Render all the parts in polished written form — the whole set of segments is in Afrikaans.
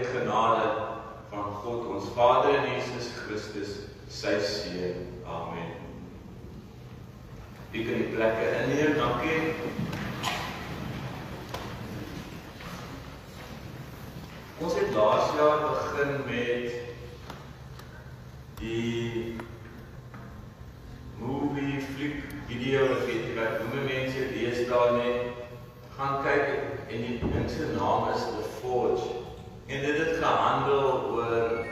Genade van God, ons Vader en Jesus Christus, sy Seun. Amen. U kan die plekke inneem, dankie. Ons het laas jaar begin met die movie, fliek, video, ek weet nie wat noem mense deesdae net, gaan kyk en die ding se naam is The Forge. En dit het gehandel oor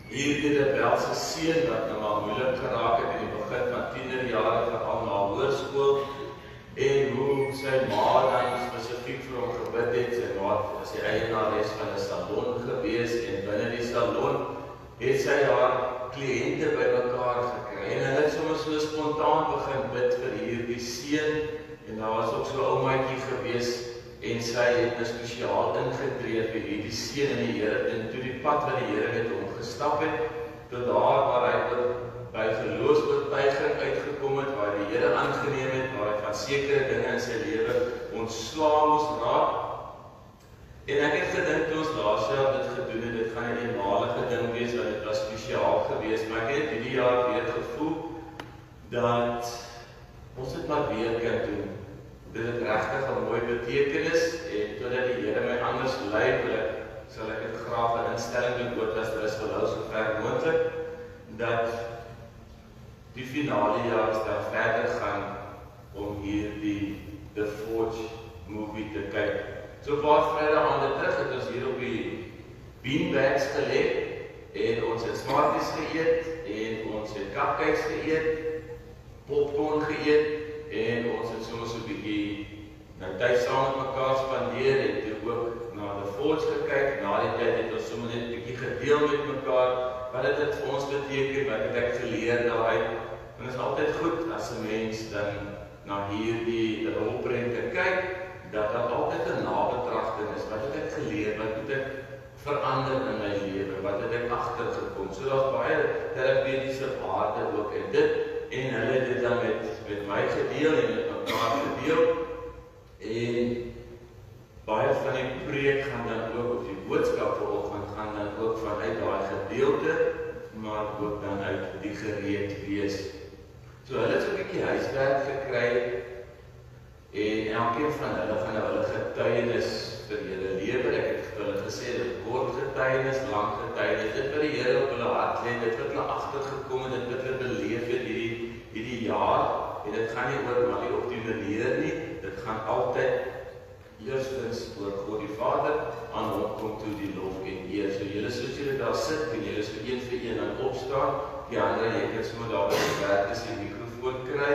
hierdie rebelse seun wat nou maar moeilik geraak het in die begin van tienerjare, veral na hoërskool, en hoe sy ma dan spesifiek vir hom gebid het. Sy ma was die eienares van 'n salon gewees en binne die salon het sy haar kliënte bymekaar gekry. En hulle het sommer so spontaan begin bid vir hierdie seun, en daar was ook so 'n ou maatjie gewees. En sy het spesiaal ingetree vir hierdie seun in die Here, en toe die pad wat die Here met hom gestap het, tot daar waar hy by geloofsbetuiging uitgekom het, waar die Here aangeneem het, waar hy van sekere dinge in sy lewe ontslae moes raak. En ek het gedink toe ons laas jaar dit gedoen het, dit gaan 'n eenmalige ding wees, want dit was spesiaal geweest, maar ek het hierdie jaar weer gevoel dat ons dit maar weer kan doen. Dit het regtig 'n mooi betekenis, en totdat die Here my anders lei, sal ek dit graag 'n instelling doen, oor as is verhou so ver moontlik, dat die finale jaar dan verder gaan om hierdie The Forge movie te kyk. So 'n paar Vrydag aande terug het ons hier op die beanbags gelê, en ons het smarties geëet, en ons het cupcakes geëet, popcorn geëet, en ons het soms so 'n bietjie tyd saam met mekaar spandeer, en toe ook na The Forge gekyk. Na die tyd het ons sommer net 'n bietjie gedeel met mekaar, wat het dit vir ons beteken, wat het ek geleer daaruit. En dit is altyd goed as 'n mens dan na hierdie rolprente kyk, dat daar altyd 'n nabetragting is. Wat het ek geleer, wat het ek verander in my lewe, wat het ek agtergekom. So daar's baie terapeutiese waarde ook in dit, en hulle het dit dan met my gedeel en met mekaar gedeel. En baie van die preek gaan dan ook, of die boodskap vanoggend gaan dan ook vanuit daai gedeelte, maar ook dan uit die gereed wees. So hulle het so 'n bietjie huiswerk gekry, en elkeen van hulle gaan nou hulle getuienis vir julle lewe. Ek het vir hulle gesê, dit kort getuienis, lang getuienis, dit wat die Here op hulle hart lê, dit wat hulle agtergekom het, dit wat hulle beleef het hierdie jaar, en dit gaan nie oor maar nie op die manier nie, dit gaan altyd eerstens oor God die Vader, aan hom kom toe die lof en eer. So julle soos julle daar sit, en julle so een vir een aan opstaan, die ander jy kan sommer daar by die werk is die mikrofoon kry,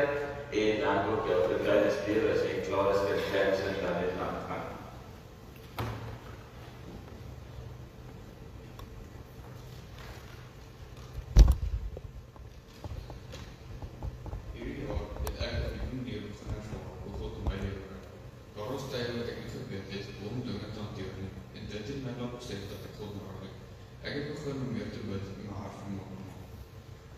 en dan ook jou getuienis gee as jy klaar is met James en dan net aangaan. Ek het begin om meer te bid in my hart van my.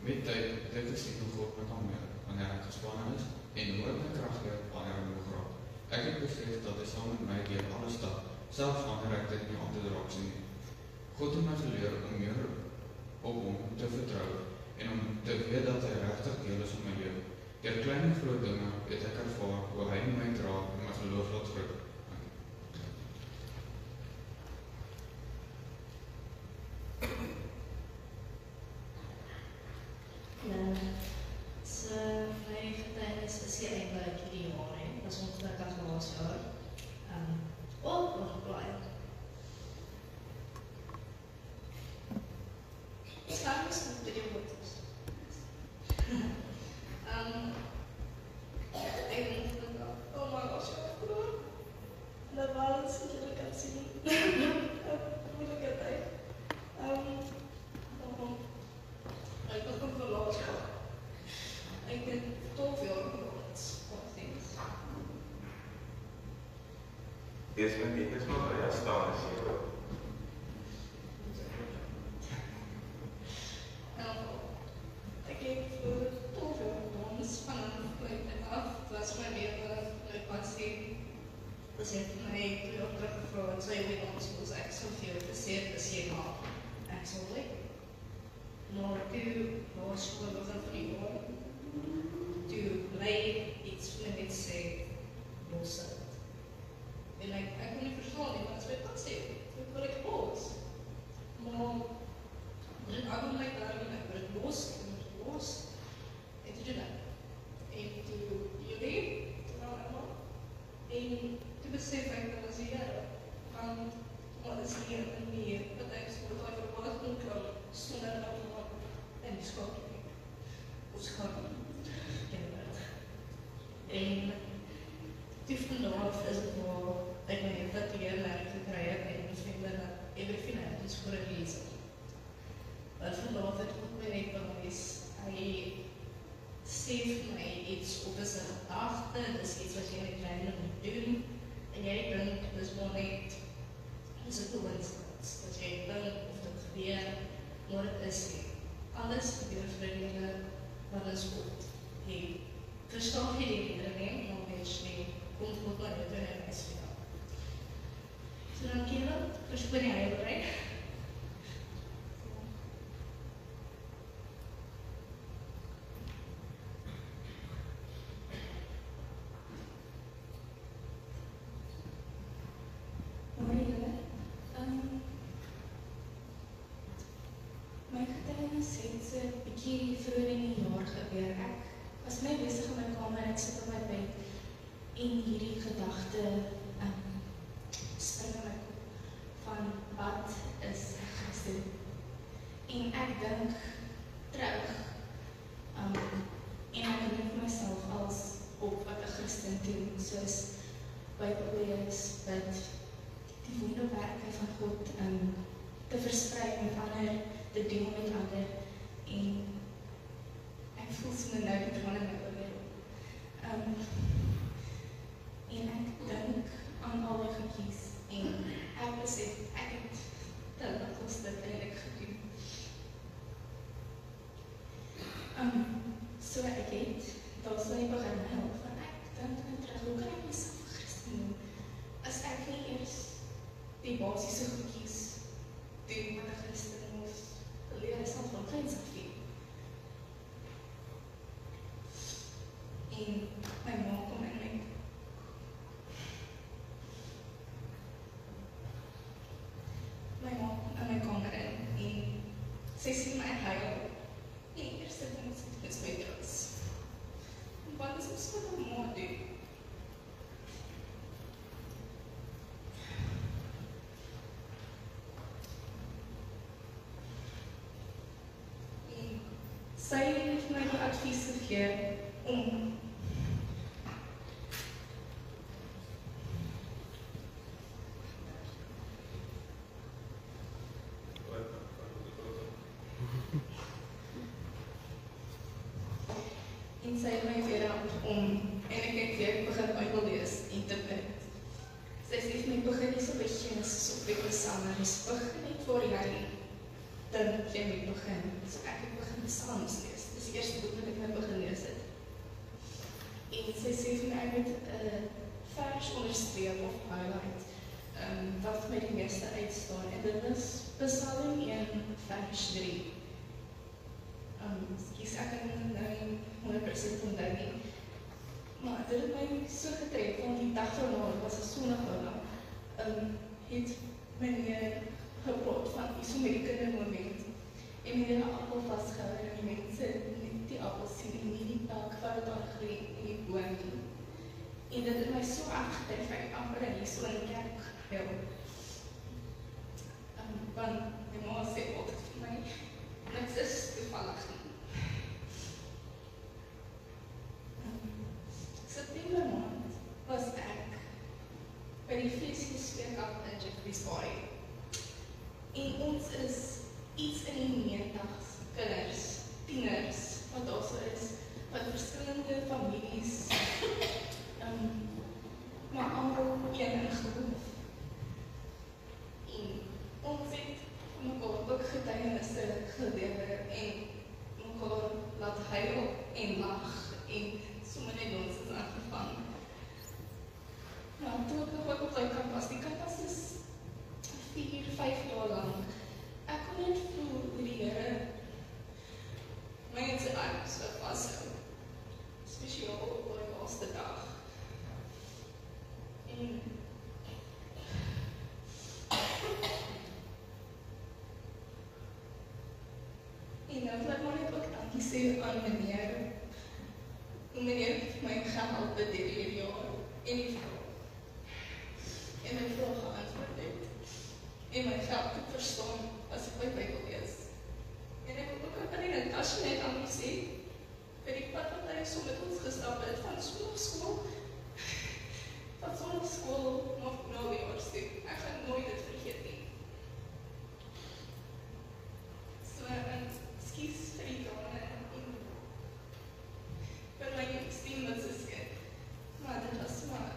Met tyd het ek gesien hoe God met hom werk, wanneer ek gespannen is, en hoe ek my krag gee wanneer ek moeg raak. Ek het besef dat hy saam met my deur alles stap, selfs wanneer ek dit nie aan te draak sien nie. God het my geleer om meer op hom te vertrou, en om te weet dat hy regtig deel is van my lewe. Deur klein en groot dinge het ek ervaar hoe hy my dra en my geloof laat groei. So my getuienis is nie eintlik hierdie jaar nie, dit is ongeveer as laas jaar. Blaai. Staan is met die foto's. Ek dink dat my gosh, the balance is really kan sien. Moeilike tyd. Ek was ook verlaat. Ek het 12 jaar gehad, wat things. Dis maar by jou staan as jy ook. Ek het vir 12 jaar ons vanaf klein af, was my lewe, ek was sien. Sy het my terug gevra, en sy weet ons ek soveel te sê, toe laerskool begin van die jaar, toe bly iets vir my net sê, los dit. En ek kon nie verstaan nie, maar as my pa sê, ek wil ek los. Maar, dit aandoen my daarin, ek wil het los, en toe doen ek. En toe jullie, en toe besef ek dat as die Here, wat is hier in die partijskool, dat ek verwacht moet kan, sonder dat ek in die skool nie, of skool kinderwerd. En toe vandaag is het waar ek my dat die Here merk gekry het, en ons vind dat everything is voor een reason. Want vandaag het God my net bewys, hy sê vir my iets op is 'n gedagte, dis iets wat jy in die kleine moet doen, en jy dink, dis maar net, dis 'n coincidence, dat jy dink of dit gebeur, maar dit is nie. Alles gebeur vir die Here, wat is God. Jy verstaan jy die Here nie, maar mens nie, kom God maar uit en hy is vir jou. So dan Kevin, verskoon die Heilige. My getuienis het so 'n bietjie vroeër in die jaar gebeur. Ek was net besig in my kamer, ek sit op my bed en hierdie gedagte spring in my kop van wat is ek Christen? En ek dink terug en ek dink myself als op wat 'n Christen doen, soos Bybel lees, bid, die wonderwerke van God te versprei met ander, te deel met ander, en ek voel so nou die trane in my oë. En ek dink aan al die goedjies, en ek besef, ek het te dikwels dit eintlik gedoen. So ek het, daar sal nie begin help, van ek dink terug, hoe kan ek myself 'n Christen noem, as ek nie eers die basiese goedjies doen wat 'n Christen moes leer is al van kleins af nie. En my ma kom in my kamer in en sy sien my huil. En die eerste ding is my trots. Wat is ons wat 'n ma doen? Sy het my die advies gegee om en sy het my geraad om en ek het weer begin Bybel lees en te bid. Sy sê vir my begin nie so by Genesis of by Psalms, begin net voor jy dink jy moet begin. So ek het begin Psalms lees. Dis die eerste boek wat ek nou begin lees het. En sy sê vir my, ek moet 'n vers onderstreep of highlight, wat vir my die meeste uitstaan. En dit is Psalm 1 vers 3. Ek kan nou 100% onthou nie. Maar dit het my so getref, want die dag daarna, was 'n Sondag daarna, het meneer gepraat van iets met die kindermoment. En meneer 'n appel vasgehou en die mense net die appel sien en nie die tak wat daar gelê in die boom nie. En dit het my so afgetref, ek amper hier so in die kerk gehuil. Want my ma sê altyd vir my, niks is toevallig nie. September maand was ek by die feesgespreekkamp in Jeffreys Bay. En ons is iets in die 90's, kinders, tieners, wat daar so is, wat verskillende families, maar almal een in geloof. En ons het En nou wil ek maar net ook dankie sê aan meneer. Meneer het my gehelp deur hierdie jaar en die vrou. En my vrou geantwoord het. En my geld te verstaan as ek my Bybel lees. En ek wil ook aan die Natasha net aan my sê, vir die pad wat hy so met ons gestap het, van sondagsskool nog nou die oorstuk. Ek gaan nooit dit vergeet nie. So, skies vir die dame en vir my stem wat sy skit. Maar dit was maar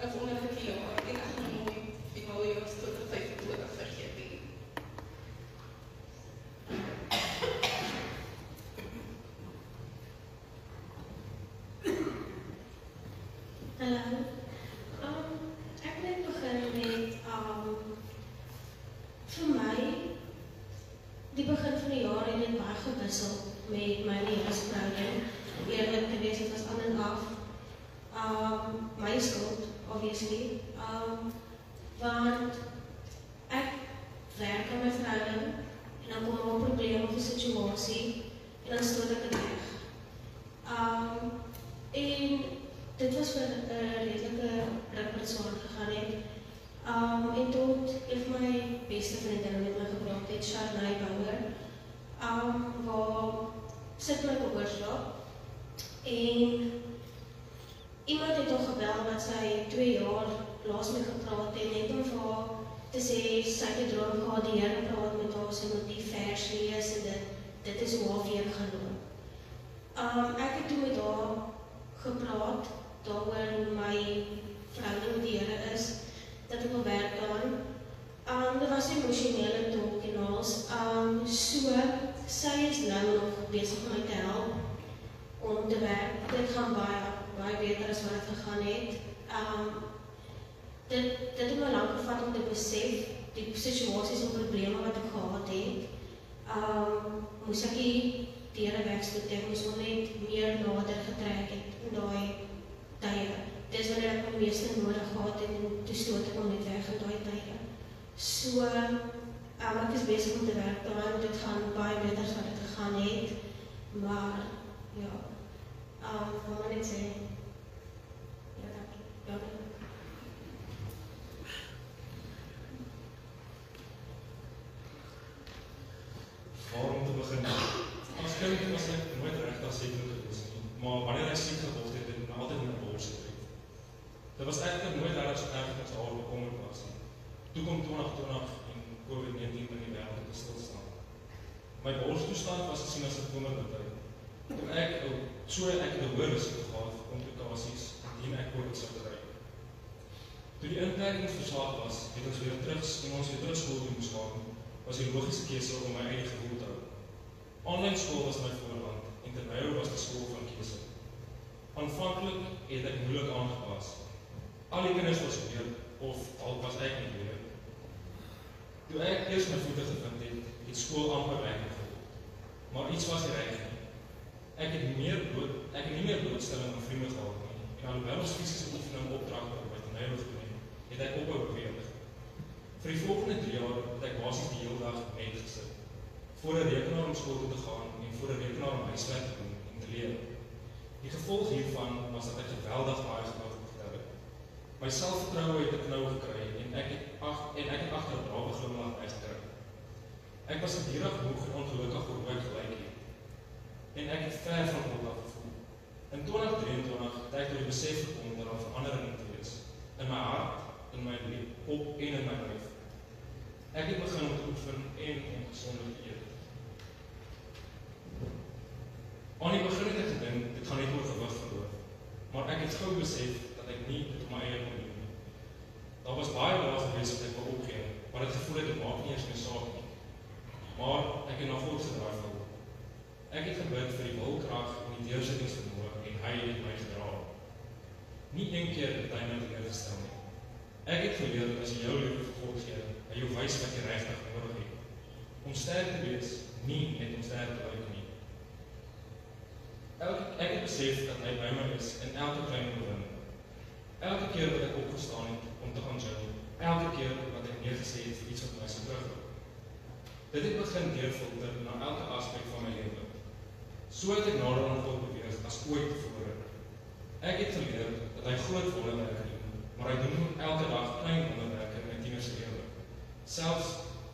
'n wonderlike jaar en ek gaan nooit die mooie jaar tot die 25 vergeet nie. Hallo. Ek wil begin met vir my die begin van die jaar het dit baie gewissel met my en die huishouding. Eerlik te wees, dit was aan en af. My skuld, obviously. Want ek werk aan my verhouding en dan kom er 'n probleem of 'n situasie en dan stoot ek dit weg. En dit was vir 'n redelike ruk wat swaar gegaan het. En tot een van my beste vriendinne met my gepraat het, Sharnay Bouwer, waar sit my op oorslaap. En iemand het al gebel wat sy 2 jaar laas mee gepraat het, net om vir haar te sê, sy het 'n droom gehad, die Here praat met haar, sy moet die vers lees en dit is hoe haar week gaan loop. Ek het toe met haar gepraat, daaroor hoe my verhouding met die Here is, dat ek wil werk aan. Dit was emosionele talk en alles. So, sy is nou nog besig om my te help om te werk. Dit gaan baie beter as wat het gegaan het. Dit het my lang gevat om te besef, die situasies en probleme wat ek gehad het. Moes ek die Here wegstoot, ek moes hom net meer nader getrek het in daai tye. Dis wanneer ek my meeste nodig gehad het en toe stoot ek hom net weg in daai tye. So, ek is besig om te werk daaraan, dit gaan baie beter as wat het gegaan het, maar ja, wil maar net sê, ja, dankie. Waar om te begin? As kind was ek nooit regtig seker gewees nie, maar wanneer ek siek geword het, het ek altyd in my bors getrek. Dit was eintlik nooit regtig so erg as haar bekommerd was nie. Toe kom 2020 en COVID-19 in die wêreld te stilstaan. My borstoestand was gesien as 'n kommermitheid. Toe ek het 'n hoë risiko gehad vir komplikasies indien ek COVID sou kry. Toe die inperkingsverslag was, het ons weer terug skool toe moes gaan, was die logiese keuse om my eie gevoel te hou. Online skool was my voorland en terwyl was die skool van keuse. Aanvanklik het ek moeilik aangepas. Al die kinders was weer, of al was ek nie weer. Toe ek eers my voete gevind het skool amper werklik geword. Maar iets was nie reg nie. Ek het nie meer blootstelling aan vriende gehad nie. En alhoewel ons fisiese oefening opdragte op my toneel gedoen het ek ophou beweeg. Vir die volgende 3 jaar het ek basies die hele dag net gesit. Voor 'n rekenaar om skool toe te gaan en voor 'n rekenaar om huiswerk te doen en te leer. Die gevolg hiervan was dat ek geweldig baie gewig opgetel het. My selfvertroue het 'n knou gekry en ek het agter 'n brawe glimlag uitgekry. Ek was gedurig moeg en ongelukkig oor hoe ek gelyk het. En ek het ver van God af gevoel. In 2023 het ek tot die besef gekom dat daar verandering moet wees. In my hart, in my kop en in my lyf. Ek het begin om te oefen en om gesond te eet. Aan die begin het ek gedink, dit gaan net oor gewig verloor. Maar ek het gou besef dat ek nie dit op my eie kon doen nie. Daar was baie dae gewees wat ek wou opgee, maar ek gevoel het dit maak nie eens my saak nie. Maar ek het na God gedraai vir hom. Ek het gebid vir die wilkrag en die deursettingsvermoë en hy het my gedra. Nie een keer het hy my teleurgestel nie. Ek het geleer dat as jy jou lewe vir God gee, hy jou wys wat jy regtig nodig het. Om sterk te wees, nie net om sterk te lyk nie. Ek het besef dat hy by my is in elke klein oorwinning. Elke keer wat ek opgestaan het om te gaan journal, elke keer wat ek neergesê het vir iets wat my so terugloop. Dit het begin deurfilter na elke aspek So het ek nader aan God beweeg as ooit tevore. Ek het geleer dat hy groot wonderwerke doen, maar hy doen ook elke dag klein wonderwerke in my tieners lewe, selfs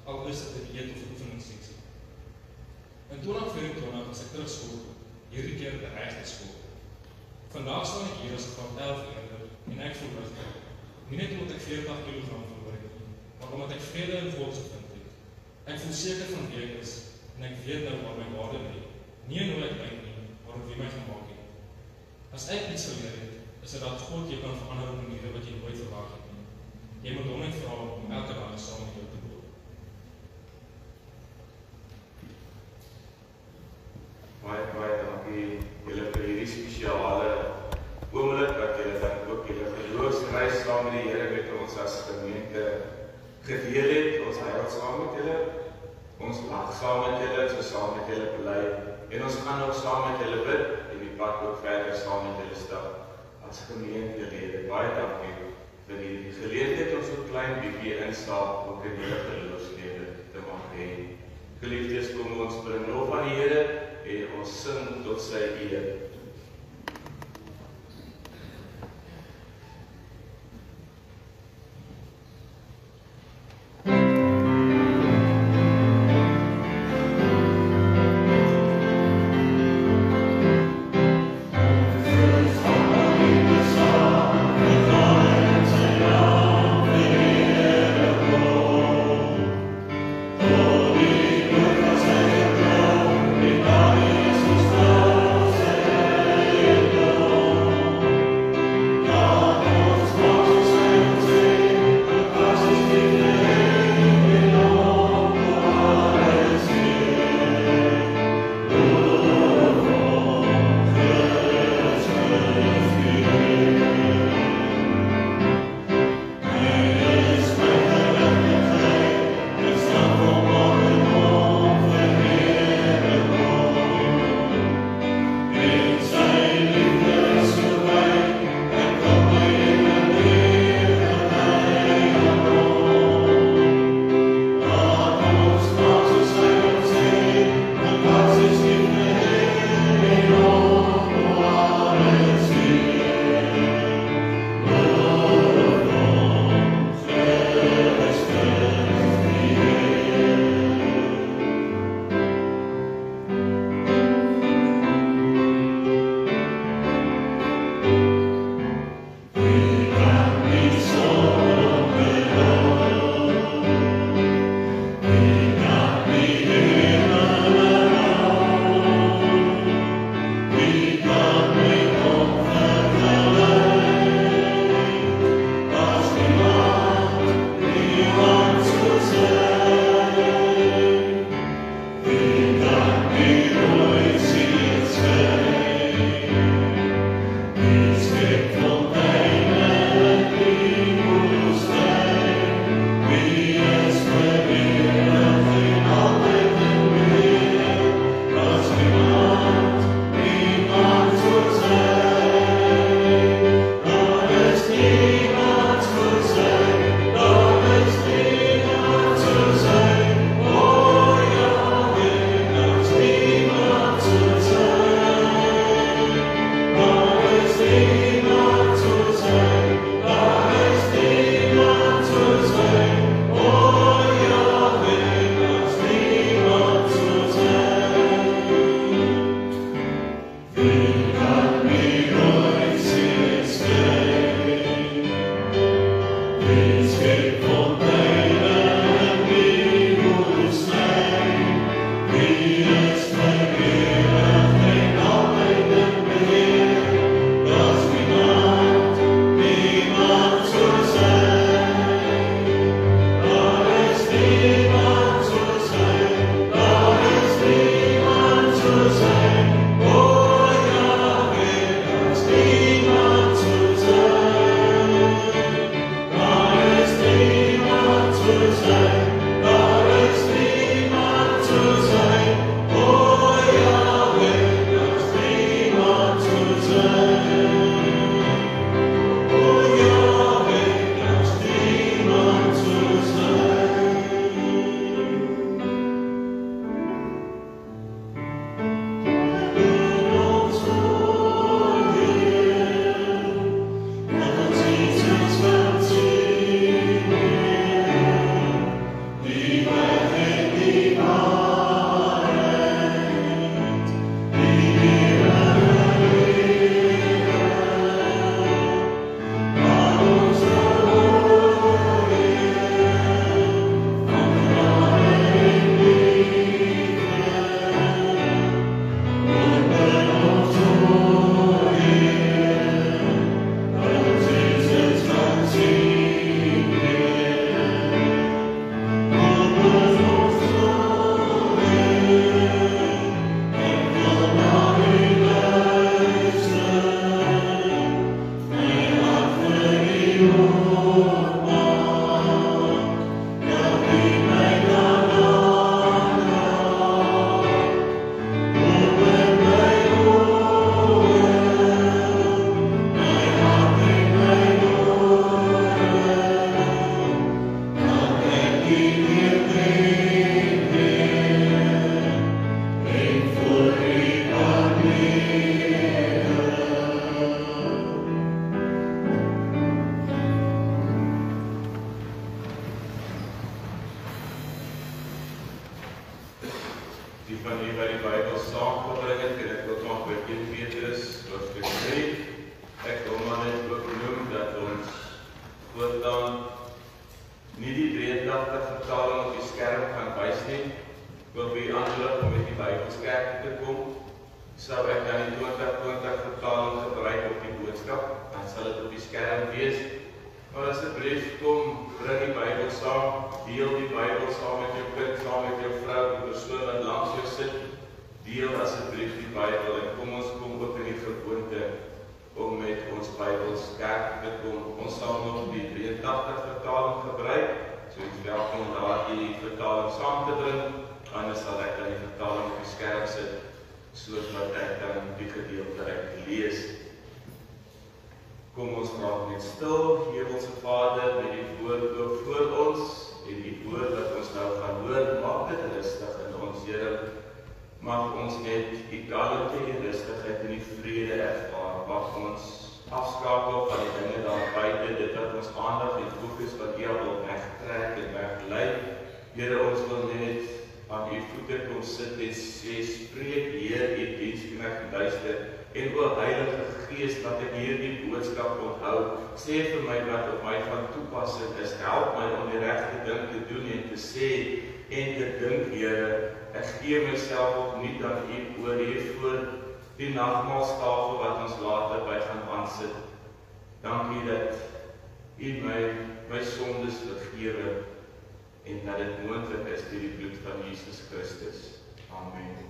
al is dit 'n dieet of 'n oefeningsseksie. In 2024 was ek terug skool, hierdie keer by regte skool. Vandag staan ek hier as 'n graad 11 leerder en ek voel rustig. Nie net omdat ek 40 kg verloor het nie, maar omdat ek vrede in God gevind het. Ek voel seker van wie ek is en ek weet nou waar my waarde lê. Nie in hoe ek lyk nie, maar op wie my gemaak het. As ek iets geleer het, is dit dat God jou kan verander op maniere wat jy nooit verwag het nie. Jy moet hom net vra om elke dag saam met jou te boek. Baie dankie julle vir hierdie spesiale oomblik wat julle dan ook julle geloofsreis saam met die Here met ons as gemeente gedeel het. Ons huil saam met julle, ons lag saam met julle, so saam met julle bely en ons gaan ook saam met julle bid en die pad ook verder saam met julle stap as gemeentelede. Baie dankie vir die geleentheid om so klein bietjie instap ook in julle geloofslewe te mag hê. Geliefdes, kom ons bring lof aan die Here en ons sing tot sy eer. Thank you. Bybel saamgebring het, en ek wil nog by 1 Petrus hoofstuk 3. Ek wil maar net ook noem dat ons voortaan nie die 83 vertaling op die skerm gaan wys nie. Ek wil by aanloop om met die Bybelskerk te kom. Sou ek dan die 2020 vertaling gebruik op die boodskap, dan sal dit op die skerm wees. Maar asseblief kom, bring die Bybel saam, deel die Bybel saam met jou kind, saam met jou vrou, die persoon wat langs jou sit. Deel asseblief die Bybel en kom ons kom ook in die gewoonte om met ons Bybelskerk te kom. Ons sal nog die 83 vertaling gebruik, so ons welkom om daar die vertaling saam te bring, anders sal ek dan die vertaling op die skerm sit, sodat ek dan die gedeelte uit lees. Kom ons raak net stil, Hemelse Vader, met die woord ook voor ons, en die woord wat ons nou gaan hoor, maak dit rustig in ons, Here. Mag ons net die kalmte en rustigheid en die vrede ervaar. Mag ons afskakel van die dinge daar buite, dit wat ons aandag en fokus wat U wil wegtrek en weglei. Here, ons wil net aan U voete kom sit en sê, spreek Heer, U diensknegt luister. En o Heilige Gees, wat ek hierdie boodskap onthou, sê vir my wat op my van toepassing is, help my om die regte ding te doen en te sê en te dink, Here, ek gee myself opnuut aan U oor hier voor die nagmaalstafel wat ons later by gaan aansit. Dankie dat U my sondes vergewe en dat dit moontlik is deur die bloed van Jesus Christus. Amen.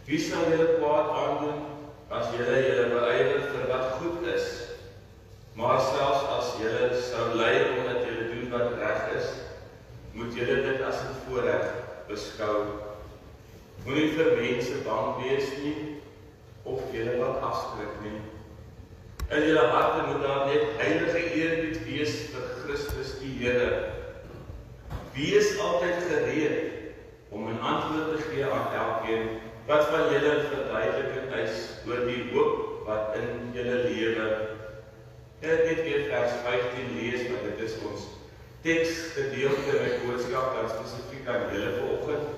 Wie sal julle kwaad aandoen, as julle beywer vir wat goed is? Maar selfs as julle sou ly omdat julle doen wat reg is, moet julle dit as 'n voorreg beskou. Moenie vir mense bang wees nie, of julle wat afskrik nie. In julle harte moet daar net heilige eerbied wees vir Christus die Here. Wees altyd gereed om 'n antwoord te gee aan elkeen wat van julle verduideliking eis oor die hoop wat in julle lewe. Ek het net weer vers 15 lees, want dit is ons teksgedeelte in my boodskap, dan spesifiek aan julle vanoggend.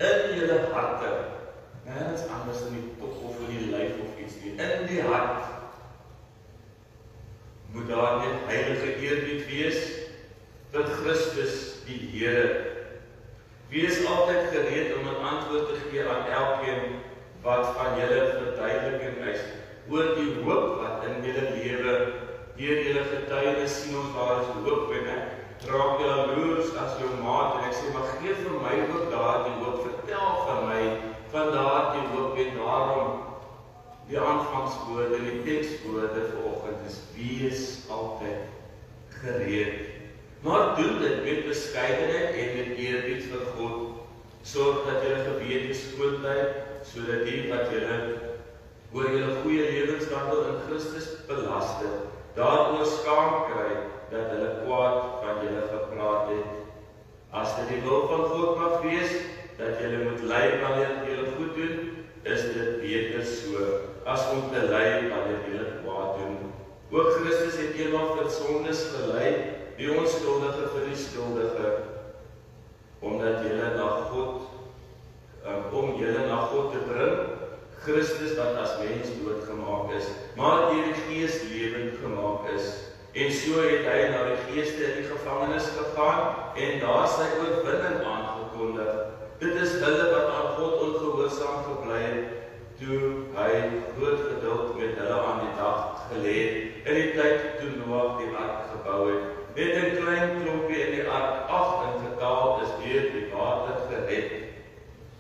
In julle harte, nêrens anders in die kop of in die lyf of iets nie, in die hart moet daar net heilige eerbied wees vir Christus die Here. Wees altyd gereed om 'n antwoord te gee aan elkeen wat van julle verduideliking eis oor die hoop wat in julle lewe. Deur julle getuienis sien ons daar is hoop en ek raak jaloers as jou maat en ek sê, maar gee vir my ook daardie hoop, vertel van my van daardie hoop en daarom die aanvangswoorde en die tekswoorde vanoggend is wees altyd gereed. Maar doen dit met beskeidenheid en met eerbied vir God. Sorg dat julle gewete skoon bly, sodat die wat julle oor julle goeie lewenswandel in Christus belaste, daaroor skaam kry dat hulle kwaad van julle gepraat het. As dit die wil van God mag wees, dat julle moet ly wanneer julle goed doen, is dit beter so, as om te ly wanneer julle kwaad doen. Ook Christus het eenmaal vir sondes gelei, die onskuldige vir die skuldige, omdat julle na God, om julle na God te bring, Christus wat as mens doodgemaak is, maar deur die Gees lewend gemaak is. En so het hy na die geeste in die gevangenis gegaan en daar sy oorwinning aangekondig. Dit is hulle wat aan God ongehoorsaam gebly het, toe hy groot geduld met hulle aan die dag gelê het, in die tyd toe Noag die ark gebou het. Net 'n klein klompie in die ark, 8 in getal, is deur die water gered.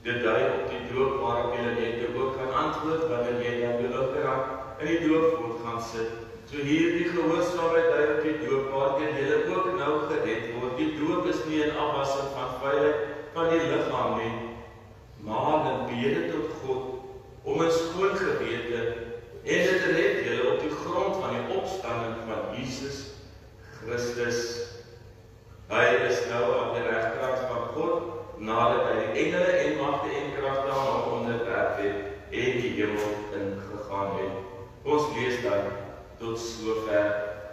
Dit dui op die doop waarop julle net ook kan antwoord wanneer jy dan beloofdraak in die doopvond gaan sit. So hierdie gehoorsaamheid dui op die doop waarteen julle ook nou gered word. Die doop is nie 'n afwassing van veiligheid van die liggaam nie, maar 'n bede tot God om 'n skoon gewete en dit red julle op die grond van die opstanding van Jesus Christus. Hy is nou aan die regterkant van God, nadat hy die engele en magte en kragte aan hom onderwerf het en die hemel ingegaan het. Ons lees dan tot sover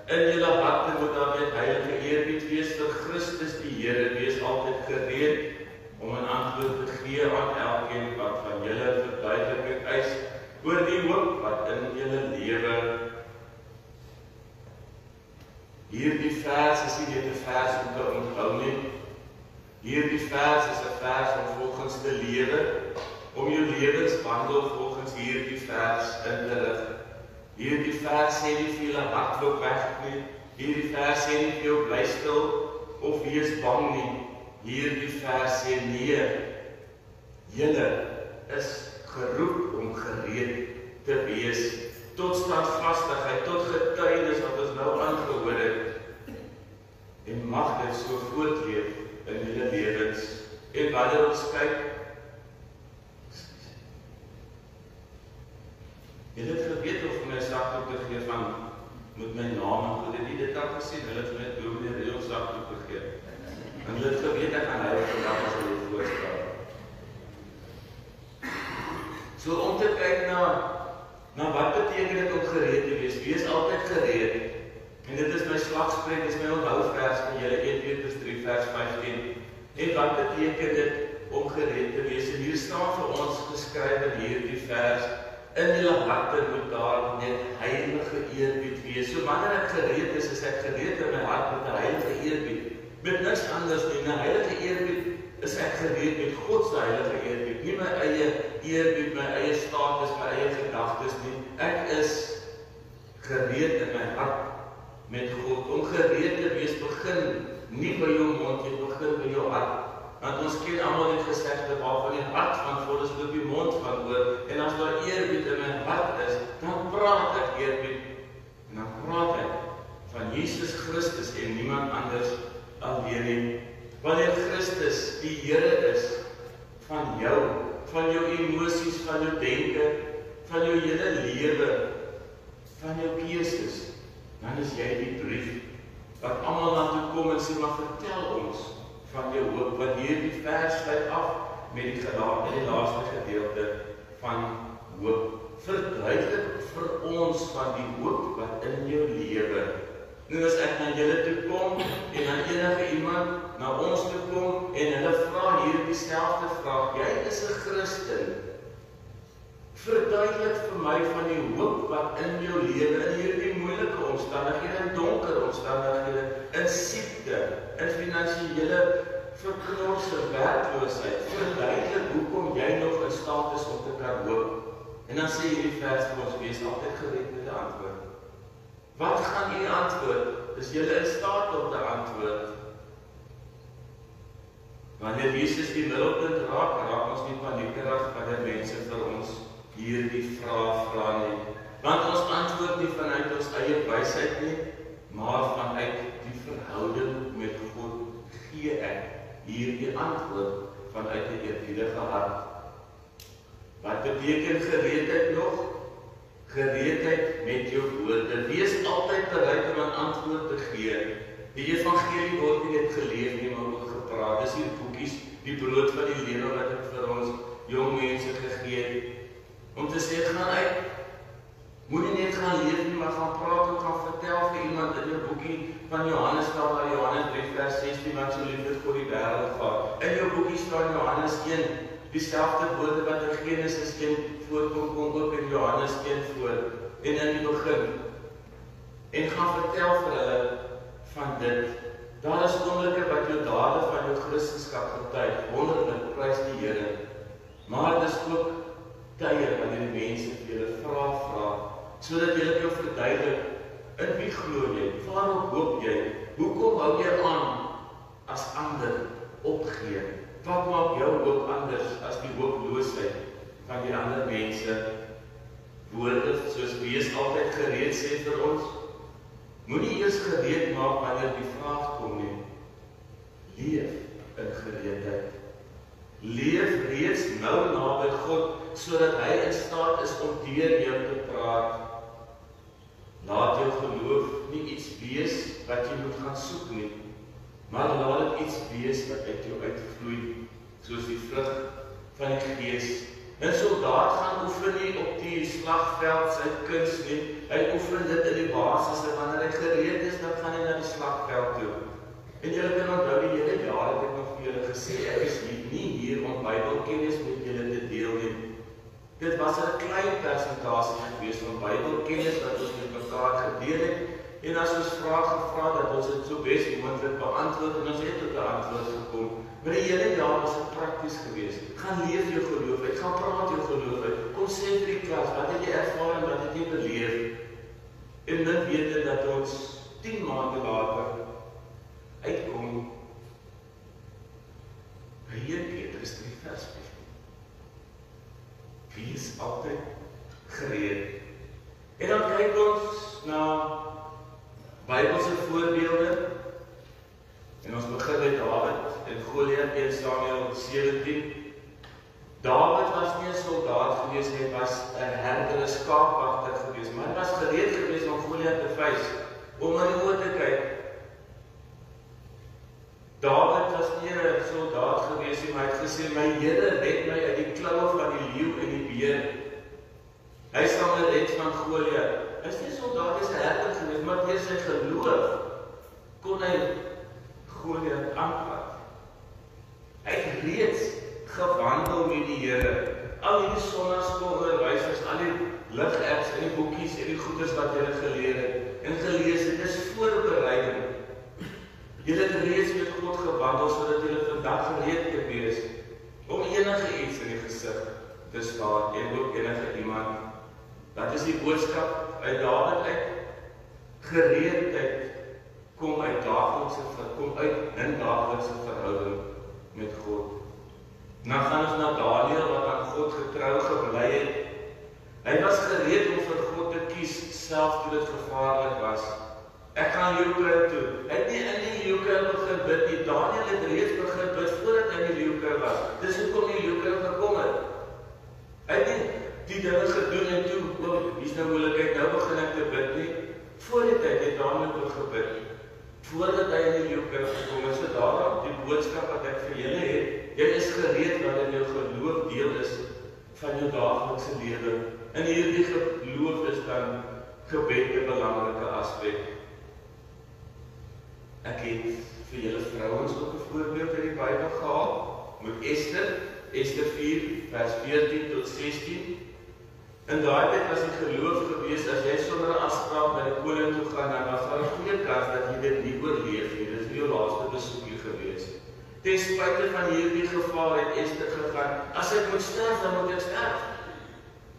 In julle harte moet daar met heilige eerbied wees vir Christus die Here, wees altyd gereed om 'n antwoord te gee aan elkeen wat van julle verduideliking eis oor die hoop wat in julle lewe. Hierdie vers is nie net 'n vers om te onthou nie. Hierdie vers is 'n vers om volgens te lewe, om jou lewenswandel volgens hierdie vers in te rig. Hierdie vers sê nie vir julle hardloop weg nie. Hierdie vers sê nie vir jou bly stil of wees bang nie. Hierdie vers sê nee. Julle is geroep om gereed te wees tot standvastigheid, tot getuienis wat ons nou aangehoor het. En mag dit so voortleef in julle lewens. En wanneer ons kyk, julle het geweet of my sakdoek te gee van moet my naam en goed, het dit al gesien, hulle het my dominee reël sakdoek te gee. En hulle het geweet ek gaan hulle vandag as hulle voorstel. So om te kyk na wat beteken dit om gereed te wees? Wees altyd gereed. En dit is my slagspreuk, dit is my onthou-vers van julle 1 Petrus 3 vers 15. En wat beteken dit om gereed te wees? En hier staan vir ons geskryf in hierdie vers, in julle harte moet daar net heilige eerbied wees. So wanneer ek gereed is ek gereed in my hart met 'n heilige eerbied. Met niks anders nie. 'n Heilige eerbied is ek gereed met God se heilige eerbied. Nie my eie eerbied, my eie status, my eie gedagtes nie. Ek is gereed in my hart met God. Om gereed te wees begin nie by jou mond, jy begin by jou hart. Want ons ken almal die gesegde waarvan die hart van vol is, loop die mond van oor. En as daar eerbied in my hart is, dan praat ek eerbied. En dan praat ek van Jesus Christus en niemand anders alleen nie. Wanneer Christus die Here is van jou emosies, van jou denke, van jou hele lewe, van jou keuses, dan is jy die brief wat almal na toe kom en sê, maar vertel ons van jou hoop, want hierdie vers sluit af met die laaste gedeelte van hoop. Verduidelik vir ons van die hoop wat in jou lewe. Nou as ek na julle toe kom en na enige iemand na ons toe kom en hulle vra hierdie selfde vraag, jy is 'n Christen. Verduidelik vir my van die hoop wat in jou lewe, in hierdie moeilike omstandighede, in donker omstandighede, in siekte, in finansiële verknorse werkloosheid. Verduidelik hoekom jy nog in staat is om te kan hoop. En dan sê hierdie vers vir ons, wees altyd gereed met 'n antwoord. Wat gaan u antwoord? Is julle in staat om te antwoord? Wanneer Jesus die middelpunt raak ons nie paniekerig wanneer mense vir ons hierdie vraag vra nie. Want ons antwoord nie vanuit ons eie wysheid nie, maar vanuit die verhouding met God gee ek hierdie antwoord vanuit 'n eerbiedige hart. Wat beteken gereedheid nog? Gereedheid met jou woorde. Wees altyd bereid om 'n antwoord te gee. Die evangelie word nie net geleef nie, maar ook gepraat. Dis hier boekies, die brood van die lewe wat ek vir ons jong mense gegee het. Om te sê, gaan uit. Moenie net gaan leef nie, maar gaan praat en gaan vertel vir iemand in jou boekie van Johannes staan waar Johannes 3 vers 16 wat so lief het vir die wêreld gehad. In jou boekie staan Johannes 1, dieselfde woorde wat in Genesis 1 voorkom, kom ook in Johannes 1 voor, en in die begin. En gaan vertel vir hulle van dit. Daar is wonderlike wat jou dade van jou Christenskap getuig, wonderlik, prys die Here. Maar dit is ook tye wanneer die mense vir julle vra, sodat julle kan verduidelik, in wie glo jy, waarop hoop jy, hoekom hou jy aan as ander opgee? Wat maak jou hoop anders as die hooploosheid van die ander mense? Woorde soos wees altyd gereed sê vir ons, moenie eers gereed maak wanneer die vraag kom nie. Leef in gereedheid. Leef reeds nou naby God, sodat hy in staat is om deur jou te praat. Laat jou geloof nie iets wees wat jy moet gaan soek nie, maar laat dit iets wees wat uit jou uitvloei, soos die vrug van die Gees. 'n soldaat gaan oefen nie op die slagveld sy kuns nie, hy oefen dit in die basis, en wanneer hy gereed is, dan gaan hy na die slagveld toe. En julle kan onthou die hele jaar het ek nog vir julle gesê, ek is nie hier om Bybelkennis met julle te deel nie. Dit was 'n klein persentasie gewees van Bybelkennis wat ons met mekaar gedeel het, en as ons vrae gevra dat ons dit so bes moontlik beantwoord, en ons het tot 'n antwoord gekom. Maar die hele jaar was dit prakties geweest. Gaan leef jou geloof uit, gaan praat jou geloof uit, kom sê vir die klas, wat het jy ervaar en wat het jy beleef? En dit weet dat ons 10 maande later uitkom by 1 Petrus 3 vers 15. Wees altyd gereed. En dan kyk ons na Bybelse voorbeelde. En ons begin met Dawid en Goliat, 1 Samuel 17. Dawid was nie 'n soldaat gewees, hy was 'n herder, 'n skaapwagter gewees, maar hy was gereed gewees om Goliat te face, om in die oë te kyk. Dawid was nie 'n soldaat gewees nie, maar hy het gesê, my Here red my uit die kloue van die leeu en die beer. Hy sal my red van Goliat. Hy is nie 'n soldaat, hy is 'n herder gewees, maar deur sy geloof kon hy Goliat aanvat. Hy het reeds gewandel met die Here. Al die sonnaskoolonderwysers, al die lig-apps en die boekies en die goeders wat jy geleer het en gelees het, is voorbereiding. Jy het reeds met God gewandel sodat jy vandag gereed kan wees om enige iets in die gesig te staar en ook enige iemand. Dat is die boodskap uit Dawid uit. Gereedheid kom uit in daaglikse verhouding met God. Nou gaan ons na Daniël wat aan God getrou gebly het. Hy was gereed om vir God te kies, selfs toe dit gevaarlik was. Ek gaan leeukuil toe. Hy het nie in die leeukuil begin bid nie. Daniël het reeds begin bid voordat hy in die leeukuil was. Dis hoekom die leeukuil gekom het. Hy het nie die dinge gedoen en toe, hier's nou moeilikheid, nou begin ek te bid nie. Voor die tyd het Daniël ook gebid. Voordat hy in die leeukuil gekom het, so daarom die boodskap wat ek vir julle het, jy is gereed wanneer jou geloof deel is van jou daaglikse lewe. En hierdie geloof is dan gebed 'n belangrike aspek. Ek het vir julle vrouens ook 'n voorbeeld uit die Bybel gehaal met Ester 4 vers 14 tot 16. In daai tyd was die geloof gewees, as jy sonder 'n afspraak na die koning toe gaan, dan was daar 'n goeie kans dat jy dit nie oorleef nie. Dit is jou laaste besoekie gewees. Ten spyte van hierdie gevaar het Ester gegaan, as ek moet sterf, dan moet ek sterf.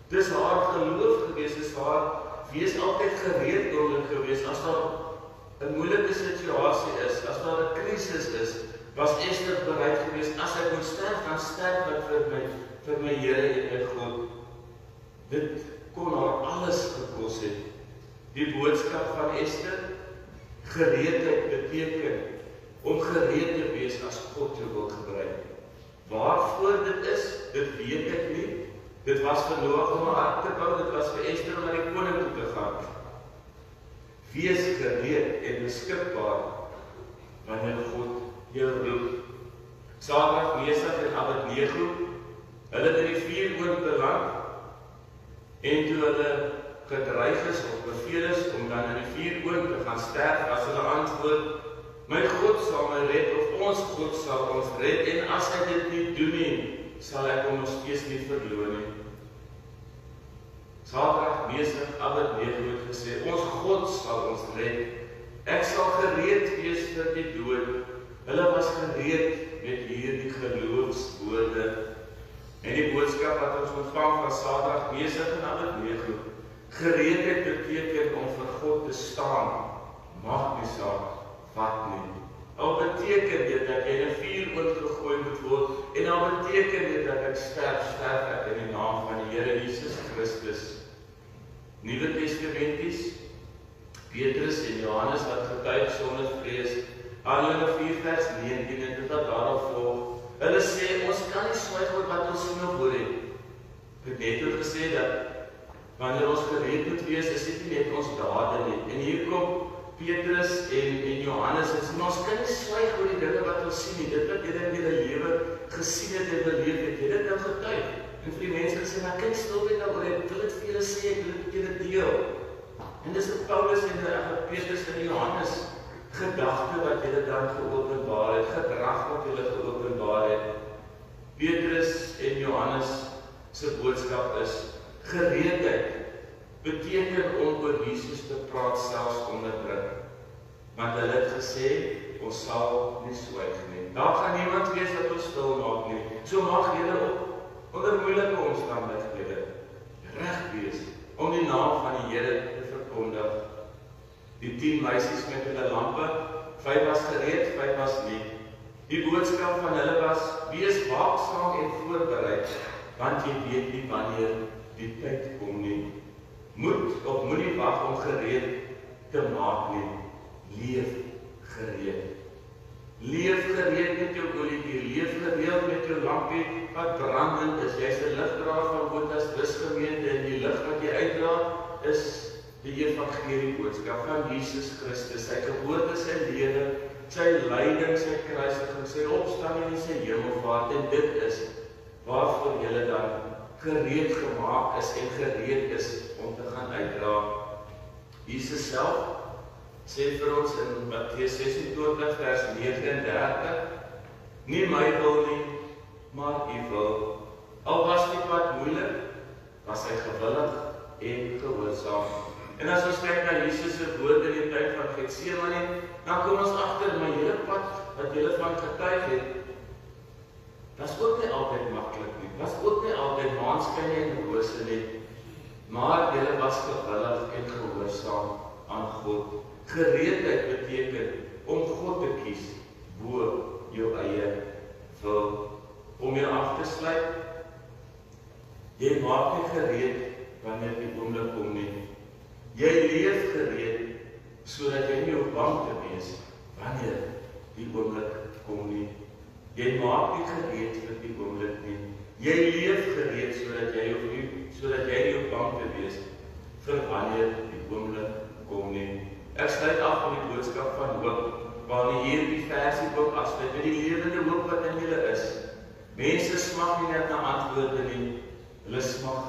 Dis haar geloof gewees, is haar wees altyd gereed gewees, as daar 'n moeilike situasie is, as daar 'n krisis is, was Ester bereid gewees, as ek moet sterf, dan sterf ek vir my Here en my God. Dit kon haar alles gekos het. Die boodskap van Ester, gereedheid beteken om gereed te wees as God jou wil gebruik. Waarvoor dit is, dit weet ek nie. Dit was vir Noag om 'n ark te bou, dit was vir Ester om na die koning toe te gaan. Wees gereed en beskikbaar wanneer God jou roep. Sadrag, Mesach en Abednego, hulle het in die vuuroond beland, en toe hulle gedreig is of beveel is om dan in die vuuroond te gaan sterf, as hulle antwoord, my God sal my red, of ons God sal ons red, en as hy dit nie doen nie, sal ek hom nog steeds nie verloon nie. Sadrag, Mesach, Abednego het gesê, ons God sal ons red. Ek sal gereed wees vir die dood. Hulle was gereed met hierdie geloofswoorde. En die boodskap wat ons ontvang van Sadrag, Mesach en Abednego, gereedheid beteken om vir God te staan, mag nie saak wat nie. Al beteken dit dat jy in 'n vuuroond gegooi moet word, en al beteken dit dat ek sterf ek in die naam van die Here Jesus Christus. Nuwe Testamenties, Petrus en Johannes wat getuig sonder vrees, Handelinge 4 vers 19 en dit wat daarop volg. Hulle sê, ons kan nie swyg oor wat ons sien of hoor het. Ek het net ook gesê dat wanneer ons gereed moet wees, is dit nie net ons dade nie. En hier kom Petrus en Johannes en sê, maar ons kan nie swyg oor die dinge wat ons sien nie. Dit wat jy in jou lewe gesien het en beleef het, jy dit nou getuig. En vir die mense gesê, maar kyk stil net nou oor, ek wil dit vir julle sê, ek wil dit met julle deel. En dis het Paulus en Petrus en Johannes gedagte wat julle dan geopenbaar het, gedrag wat julle geopenbaar het. Petrus en Johannes se boodskap is gereedheid beteken om oor Jesus te praat selfs onder druk. Want hulle het gesê, ons sal nie swyg nie. Daar gaan niemand wees wat ons stil maak nie. So mag julle op onder moeilike omstandighede reg wees om die naam van die Here te verkondig. Die 10 meisies met hulle lampe, 5 was gereed, 5 was nie. Die boodskap van hulle was, wees waaksaam en voorbereid, want jy weet nie wanneer die tyd kom nie. Moet of moenie wag om gereed te maak nie. Leef gereed. Leef gereed met jou olietjie, leef gereed met jou lampie wat brandend is. Jy's 'n ligdraer van Botas Busgemeente en die lig wat jy uitdra is die evangelie boodskap van Jesus Christus, sy geboorte, sy lewe, sy lyding, sy kruisiging, sy opstanding en sy hemelvaart. En dit is waarvoor julle dan gereed gemaak is en gereed is om te gaan uitdra. Jesus self sê vir ons in Matteus 26 vers 39, nie my wil nie, maar u wil. Al was die pad moeilik, was hy gewillig en gehoorsaam. En as ons kyk na Jesus se woorde in die tyd van Getsemane, dan kom ons agter, my hele pad wat julle van getuig het, was ook nie altyd maklik nie, was ook nie altyd maanskyn en rose nie, maar julle was gewillig en gehoorsaam aan God. Gereedheid beteken om God te kies bo jou eie wil. Om jou af te sluit, jy maak nie gereed wanneer die oomblik kom nie. Jy leef gereed sodat jy nie op bang te wees wanneer die oomblik kom nie. Jy maak nie gereed vir die oomblik nie. Jy leef gereed sodat jy nie op bang te wees vir wanneer die oomblik kom nie. Ek sluit af met die boodskap van hoop, waarin hier die versie ook afsluit met die lewende hoop wat in julle is. Mense smag nie net na antwoorde nie, hulle smag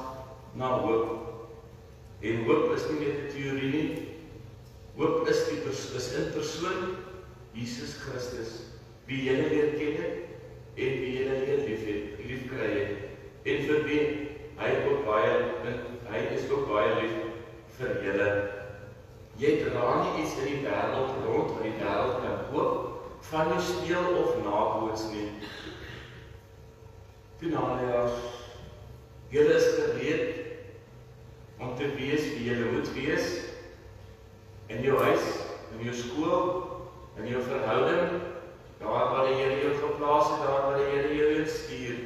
na hoop. En hoop is nie net 'n teorie nie. Hoop is in persoon Jesus Christus, wie julle leer ken het en wie julle leer liefkry het. En vir wie hy is ook baie lief vir julle. Jy dra nie iets in die wêreld rond wat die wêreld kan koop, van jou steel of naboots nie. Finaaliaars, julle is gereed om te wees wie julle moet wees in jou huis, in jou skool, in jou verhouding, daar waar die Here jou geplaas het, daar waar die Here jou stuur.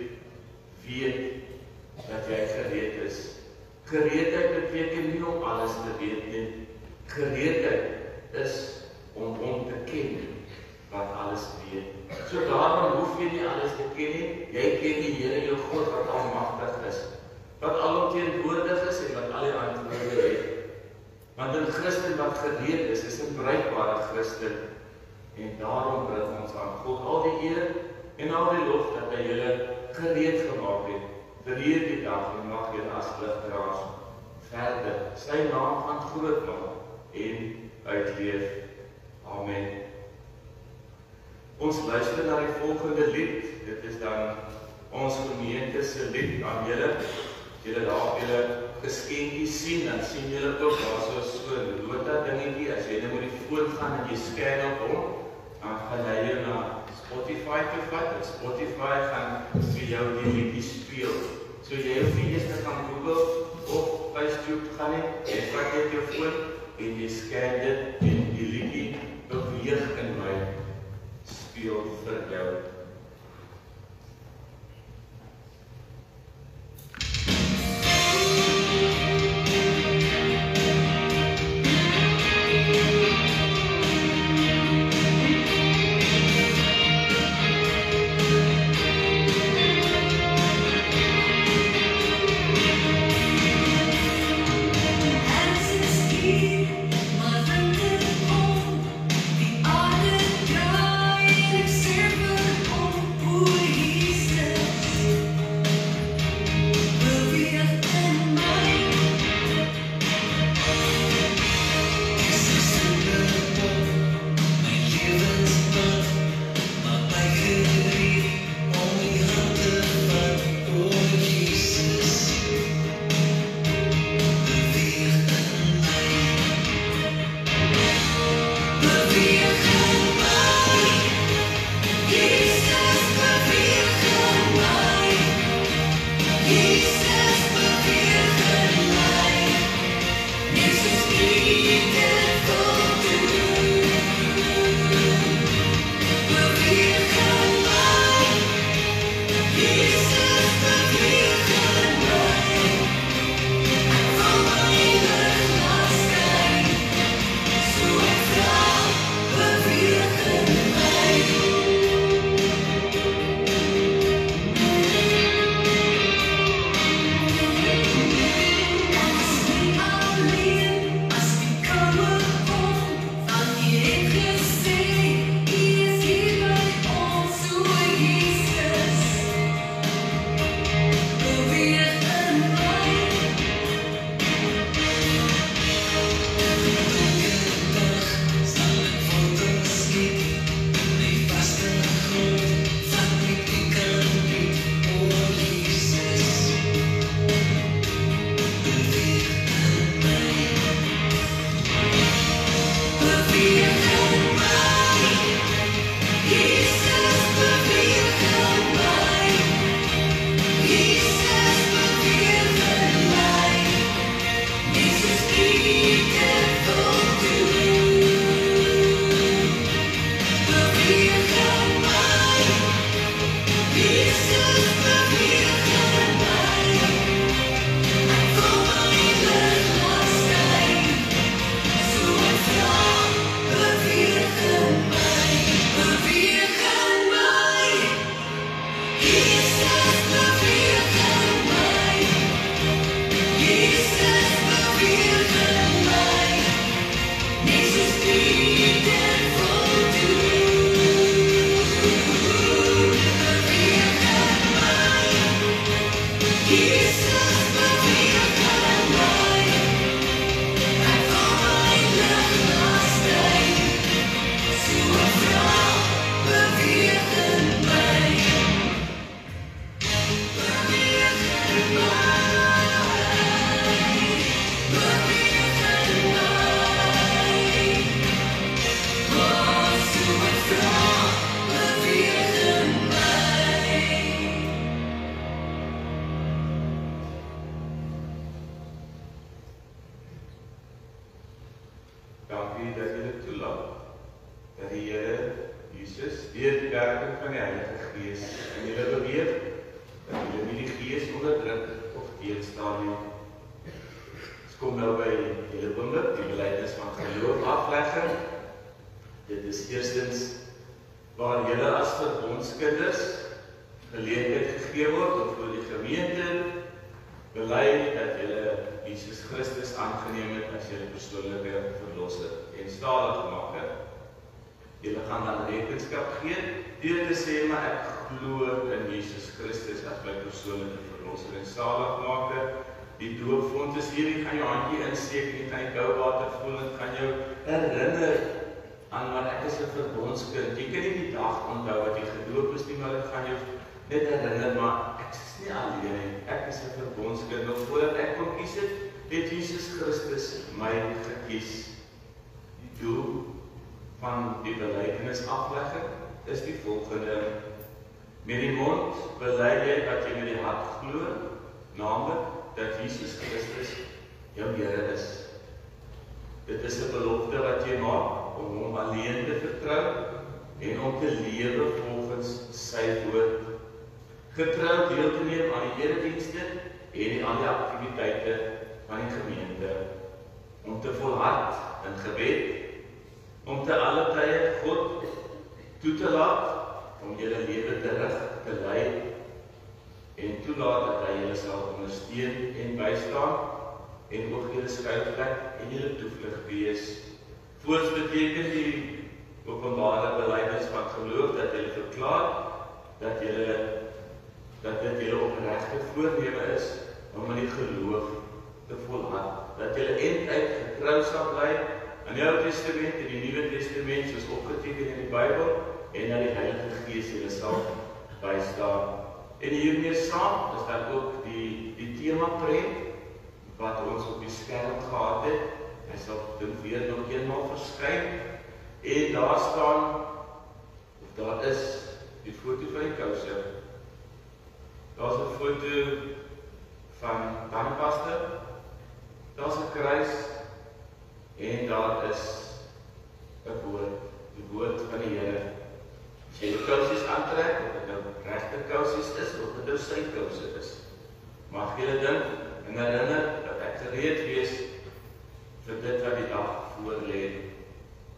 Weet dat jy gereed is. Gereedheid beteken nie om alles te weet nie. Gereedheid is om hom te ken wat alles weet. So daarom hoef jy nie alles te ken nie. Jy ken die Here jou God wat almagtig is, wat alomteenwoordig is en wat al die antwoorde het. Want 'n Christen wat gereed is 'n bruikbare Christen. En daarom bring ons aan God al die eer en al die lof dat hy julle gereed gemaak het vir hierdie dag en mag julle as ligdraers verder sy naam gaan groot maak en uitleef. Amen. Ons luister na die volgende lied. Dit is dan ons gemeente se lied aan julle. Julle daar julle geskenkies sien, dan sien julle ook daar so 'n nota dingetjie. As jy nou met die foon gaan en jy scan op hom, dan gaan hy jou na Spotify toe vat. En Spotify gaan vir jou die liedjie speel. So jy hoef nie eers te gaan Google of Facebook gaan nie. Jy vat net jou foon en jy scan dit en die liedjie beweeg in my speel vir jou. Maar van de kom, die aarde draai en ik cirkel deur die werking van die Heilige Gees in julle beweeg, dat julle nie die Gees onderdruk of teenstaan nie. Ons kom nou by julle oomblik, die belydenis van geloof aflegging. Dit is eerstens waar julle as verbondskinders geleentheid gegee word om vir die gemeente bely dat julle Jesus Christus aangeneem het as julle persoonlike verlosser en saligmaker. Julle gaan dan rekenskap gee deur te sê, maar ek glo in Jesus Christus as my persoonlike verlosser en saligmaker. Die doopvond is hier, jy gaan jou handjie insteek, jy gaan die kou water voel en gaan jou herinner aan wat ek is 'n verbondskind. Jy kan nie die dag onthou wat jy gedoop is nie, maar dit gaan jou net herinner, maar ek is nie alleen nie. Ek is 'n verbondskind. Nog voordat ek kon kies het Jesus Christus my gekies. Die doel van die belydenis aflegging is die volgende: met die mond bely jy wat jy met die hart glo, naamlik dat Jesus Christus jou Here is. Dit is 'n belofte wat jy maak om hom alleen te vertrou en om te lewe volgens sy woord. Getrou deel te neem aan die eredienste en die ander aktiwiteite van die gemeente. Om te volhard in gebed, om te alle tye God toe te laat om julle lewe terug te lei en toelaat dat hy julle sal ondersteun en bystaan en ook julle skuilplek en julle toevlug wees. Voorts beteken die openbare belydenis van geloof dat julle verklaar dat dit julle opregte voorneme is om in die geloof te volhard, dat julle einduit getrou sal bly aan die Ou Testament en die Nuwe Testament soos opgeteken in die Bybel en dat die Heilige Gees julle sal bystaan. En hiermee saam is daar ook die tema prent wat ons op die skerm gehad het. Hy sal dit weer nog eenmaal verskyn en daar staan, of daar is die foto van die kouse. Daar's 'n foto van tandpasta, daar's 'n kruis en daar is 'n woord, die woord van die Here. As jy die kousies aantrek, of dit nou regte kousies is, of dit nou sy kouse is, mag julle dink en herinner dat ek gereed wees vir dit wat die dag voor lê.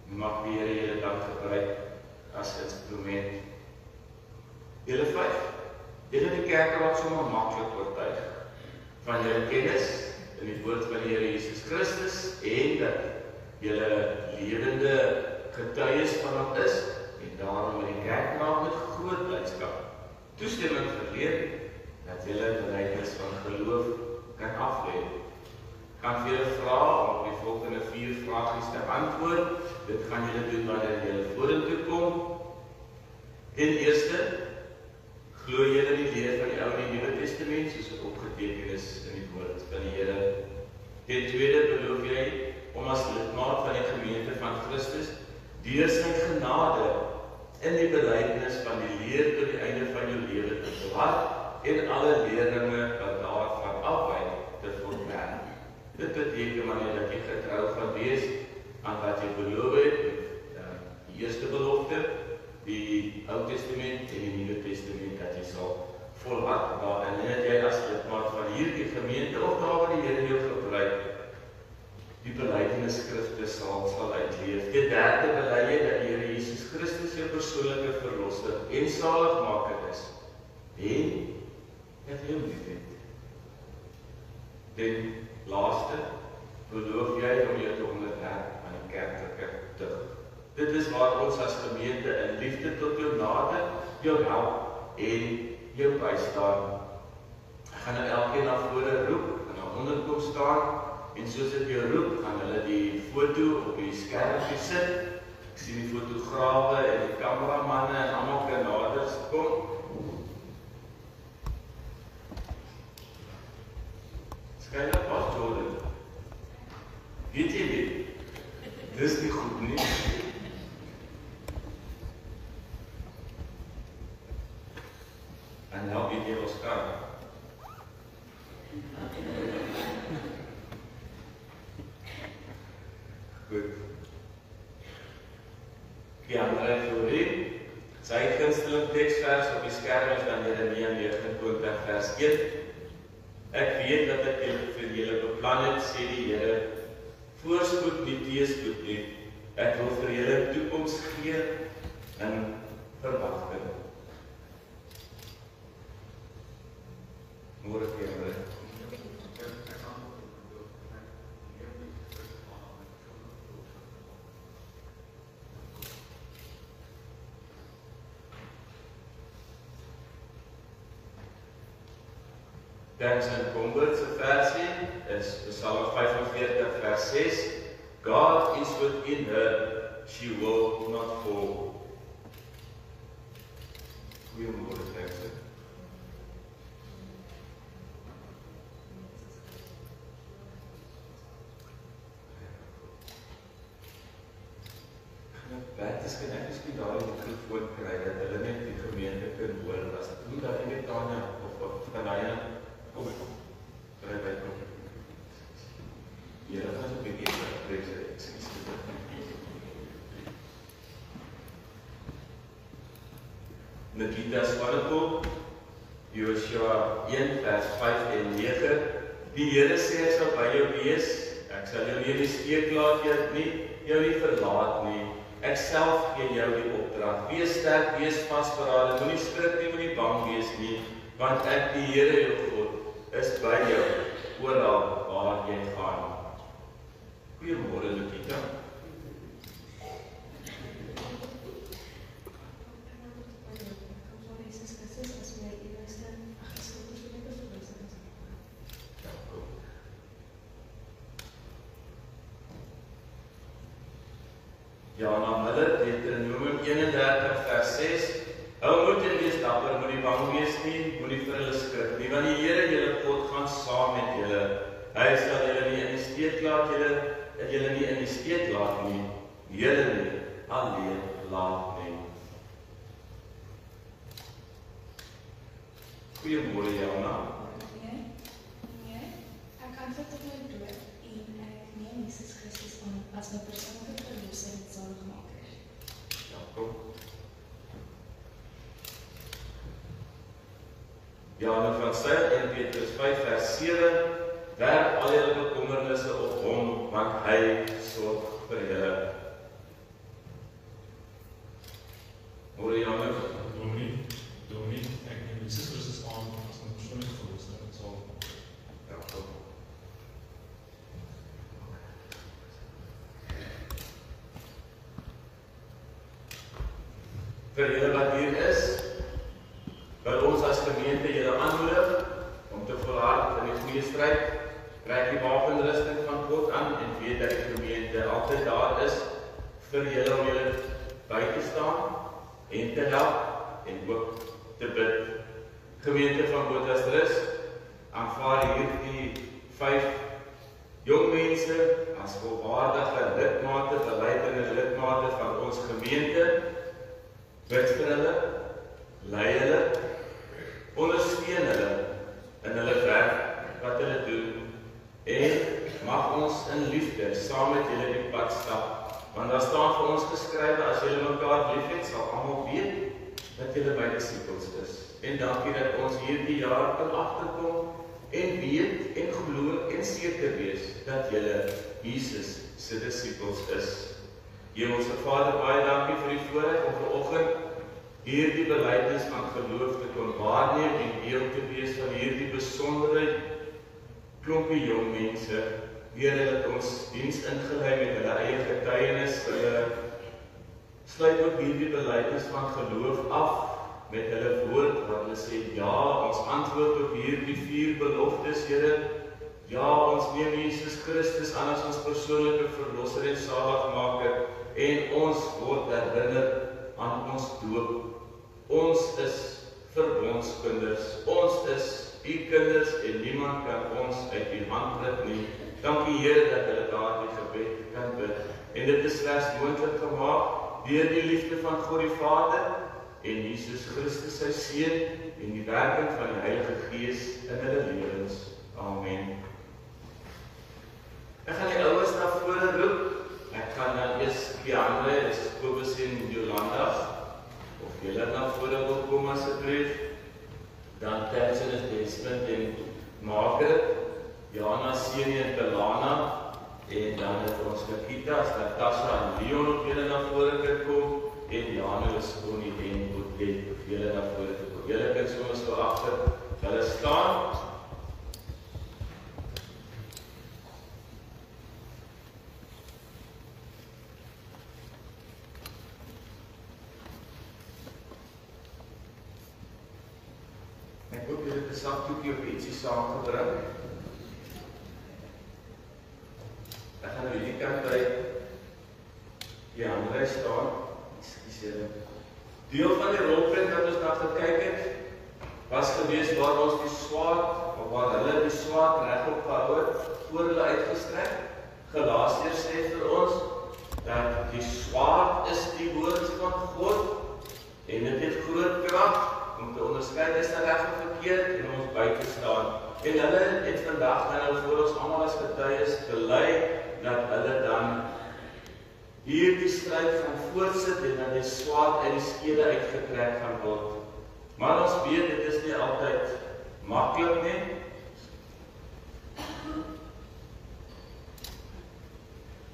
Mag die Here julle dan gebruik as instrument. Julle 5, julle die kerk wat sommer maklik oortuig van julle kennis in die woord van die Here Jesus Christus en dat julle lewende getuies van hom is en daarom in die kerk maak met groot blydskap toestemming verleen dat julle belydenis van geloof kan aflê. Ek gaan vir julle vra om op die volgende 4 vragies te antwoord. Dit gaan julle doen wanneer julle vorentoe kom. En eerste, glo julle die leer van die Ou en die Nuwe Testament soos dit opgeteken is in die woord van die Here. Ten tweede, beloof jy om as lidmaat van die gemeente van Christus deur sy genade in die belydenis van die leer tot die einde van jou lewe te volhard en alle leerlinge wat daarvan afwyk te voortwerk. Dit beteken wanneer dat jy getrou gaan wees aan wat jy beloof het, die eerste belofte, die Ou Testament en die Nuwe Testament, dat jy sal volhard daarin en dat jy as lidmaat van hierdie gemeente of daar waar die Here jou gebruik, die belydenisskrifte sal uitleef. Die derde, bely jy dat die Here Jesus Christus jou persoonlike verlosser en saligmaker is en dat jy hom liefhet. Den laaste, beloof jy om jou te onderwerp aan die kerklike tug. Dit is waar ons as gemeente in liefde tot jou nader, jou help en jou bystaan. Ek gaan nou elkeen na vore roep en na onderkom staan en soos ek jou roep, gaan hulle die foto op die skermpie sit. Ek sien die fotograwe en die kameramanne en almal kan nader kom. Skyla pas Jordan. Weet jy dit? Dis nie goed nie. En nou weet jy ons kan. Goed. Die andere theorie, Sy gunsteling teksvers op die skerm is dan Jeremia 29 vers 1. Ek weet dat ek vir julle beplan het, sê die Here, voorspoed nie teëspoed nie. Ek wil vir julle toekoms gee in verwagting. Môre keer. Denson Comfort se versie is Psalm 45 vers 6. God is within her, she will not fall. Goeiemôre Denson. Wat is kan ek miskien daai mikrofoon kry dat hulle net die gemeente kan hoor as doen dat jy net Tanya of Tanya kom. Kry by kom. Here gaan 'n bietjie preek. Nikita Swanepoel, Joshua 1 vers 5 en 9. Die Here sê ek sal by jou wees. Ek sal jou nie in die steek laat nie, jou nie verlaat nie. Ek self gee jou die opdrag. Wees sterk, wees vasberade, moenie skrik nie, moenie bang wees nie, want ek die Here jou God is by jou oral waar jy gaan. Goeiemôre Nikita. Ja, na Miller, Deuteronomium 31 vers 6. Hou moed en wees dapper, moenie bang wees nie, moenie vir hulle skrik nie, want die Here julle God gaan saam met julle. Hy sal julle nie in die steek laat, julle nie in die steek laat nie, julle nie alleen laat nie. Goeiemôre Jana. Nee, ek antwoord op my dood en ek neem Jesus Christus aan as my persoonlike verlosser en zaligmaker. Ja, kom. Johannes van Zyl 1 Petrus 5 vers 7. Werp al julle bekommernisse op hom, want hy sorg vir julle. Môre Johannes. Dominee, ek neem Jesus Christus aan as my persoonlike verlosser en zaligmaker. Ja, kom. Vir julle wat hier is, wil ons as gemeente julle aanmoedig om te volhard in die goeie stryd. Trek die wapenrusting van God aan en weet dat die gemeente altyd daar is vir julle om julle by te staan en te help en ook te bid. Gemeente van Botasrus aanvaar hierdie 5 jong mense as volwaardige lidmate, beleidende lidmate van ons gemeente. Bid vir hulle, lei hulle, ondersteun hulle in hulle werk wat hulle doen en mag ons in liefde saam met julle die pad stap, want daar staan vir ons geskrywe, as julle mekaar liefhet, sal almal weet dat julle my disippels is. En dankie dat ons hierdie jaar kan agterkom en weet en glo en seker wees dat julle Jesus se disippels is. Hemelse Vader, baie dankie vir die voorreg om vanoggend hierdie belydenis van geloof te kon waarneem en deel te wees van hierdie besondere klompie jong mense. Here, dat ons diens ingelei met hulle eie getuienis, hulle sluit ook hierdie belydenis van geloof af met hulle woord, wat hulle sê, ja, ons antwoord op hierdie 4 beloftes, Here. Ja, ons neem Jesus Christus aan as ons persoonlike verlosser en zaligmaker en ons word herinner aan ons doop. Ons is verbondskinders, ons is u kinders en niemand kan ons uit u hand ruk nie. Dankie Here dat hulle daardie gebed kan bid. En dit is slegs moontlik gemaak deur die liefde van God die Vader en Jesus Christus sy Seun en die werking van die Heilige Gees in hulle lewens. Amen. Ek gaan die ouers na vore roep. Ek gaan dan eers die hande, dis Kobus en Jolanda, of julle, Margaret, Jana, Senie en Belana, en dan het ons Nikita, Natasha en Leon op julle na vore kan kom, en Janus, Connie en Boetet op julle na vore kan kom. Julle kan soms so agter hulle staan. Ek hoop julle het 'n sakdoekie of ietsie saamgebring. Ek gaan nou hierdie kant by die ander staan. Deel van die rolprent wat ons na gekyk het, was gewees waar ons die swaard, of waar hulle die swaard regop gehou het, voor hulle uitgestrek. Galasiërs sê vir ons, dat die swaard is die woord van God, en dit het groot krag, om te onderskei is reg of verkeerd, en om ons by te staan. En hulle het vandag nou voor ons almal as getuies bely, dat hulle dan hierdie stryd gaan voortsit en dat die swaard uit die skede uitgetrek gaan word. Maar ons weet, dit is nie altyd maklik nie.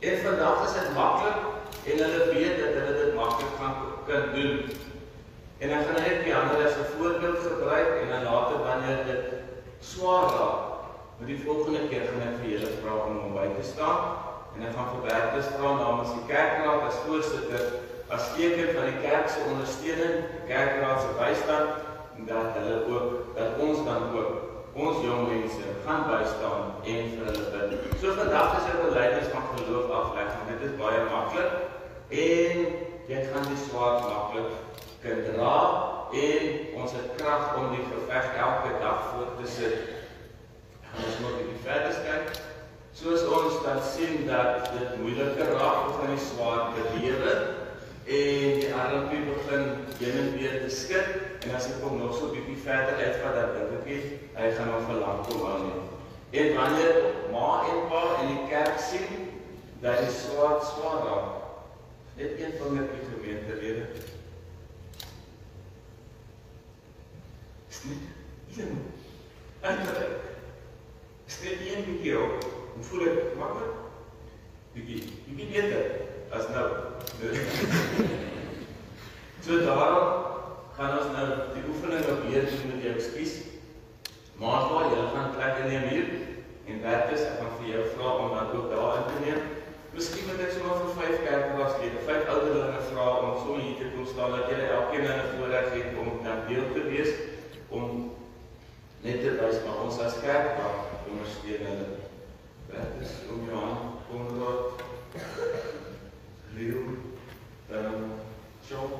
En vandag is dit maklik, en hulle weet dat hulle dit maklik gaan kan doen. En dan gaan ek die ander as 'n voorbeeld gebruik, en dan later wanneer dit swaar raak, met die volgende keer gaan ek vir julle vra om by te staan, en ek gaan vir Bertus vra namens die kerkraad as voorsitter, as teken van die kerk se ondersteuning, die kerkraad se bystand, en dat hulle ook, dat ons dan ook, ons jong mense, gaan bystaan en vir hulle bid. So vandag is 'n belydenis van geloof afleg, want dit is baie maklik, en jy gaan die swaard maklik kan dra, en ons het krag om die geveg elke dag voort te sit. Ons moet bietjie verder kyk. Soos ons dan sien dat dit moeiliker raak om van die swaard beweeg, en die armpie begin heen en weer te skud, en as ek hom nog so bietjie verder uitvat, dan dink ek hy gaan nog vir lank kom hou nie. En wanneer ma en pa in die kerk sien dat die swaard swaar raak, net een vinger die gemeentelede. Is net een uitdruk. Is net een bietjie op. Hoe voel ek maklik? Bietjie beter as nou. So daarom gaan ons nou die oefening op weer doen met jou skies. Maandag, julle gaan plek inneem hier, en Bertus, ek gaan vir jou vra om dan ook daar in te neem. Miskien moet ek sommer vir 5 kerkraadslede, 5 ouderlinge vra om sommer hier te kom staan, dat julle elkeen 'n voorreg het om dan deel te wees, om net te wys, maar ons as kerkraad ondersteun hulle. Bertus, om jou aan, Konrad, Leo, John.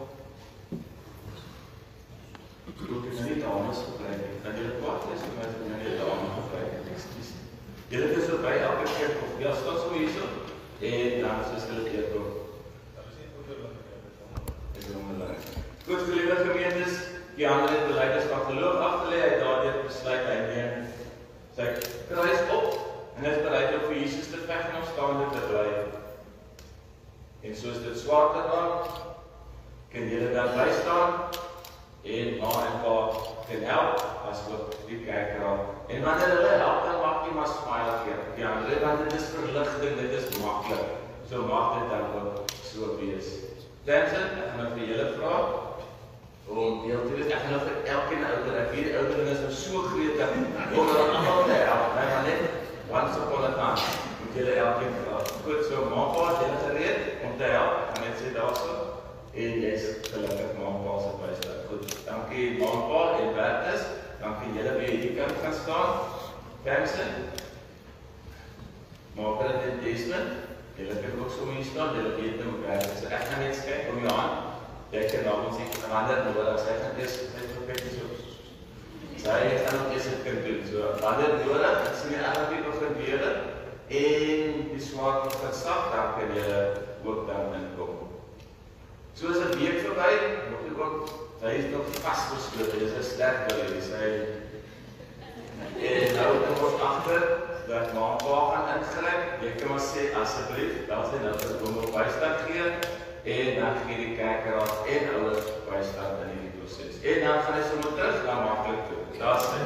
Ook is nie dames gebruik, en julle kwaad is om met die dames gebruik, excuse. Julle is so by elke keer, of ja, staan so hier so, en dan soos hulle eerkom. Dat is nie onderlinge Is onderlinge. Goed, geliefde gemeentes, die ander het belydenis van geloof afgelê, hy het daardeur besluit, hy neem sy kruis op, en hy is bereid om vir Jesus te veg en opstaande te bly. En soos dit swaar te raak, kan julle dan bystaan, en ma en pa kan help, as ook die kerkraad. En wanneer hulle help, dan maak jy maar smile keer. Die ander, want dit is verligting, dit is maklik. So mag dit dan ook so wees. Dansen, ek gaan nou vir julle vra, om deel te wees. Ek gaan nou vir elkeen ouder, ek weet die ouderling is nou so gretig, om hulle allemaal te help. Hy gaan net once upon a time, moet julle elkeen vra. Goed, so ma pa, is julle gereed om te help? Ek gaan net sê daar so. En jy is gelukkig ma en pa se bystand. Goed, dankie ma en pa en Bertus. Dankie julle by hierdie kant gaan staan. Dansen. Margaret en Desmond. Julle kan ook so hier staan, julle weet nou hoe werk. So ek gaan net kyk om jou aan. Jy kan nou ons ek verander nodig. Sy gaan eers net kyk so. Sy gaan ook eers dit kan doen. So wanneer nodig, ek sien die ander people gaan beheer en die swaard wat gaan stap, dan kan julle ook dan inkom. So is 'n week verby, nog nie kom, hy is nog vasgesloot, hy is 'n sterk wil, hy en nou kom ons agter, dat ma en pa gaan ingryp, jy kan maar sê, asseblief, dan sê nou vir hom op bystand gee, en dan gee die kerkraad en ouers bystand in die proses. En dan gaan hy sommer terug, dan maklik toe. Daar sê,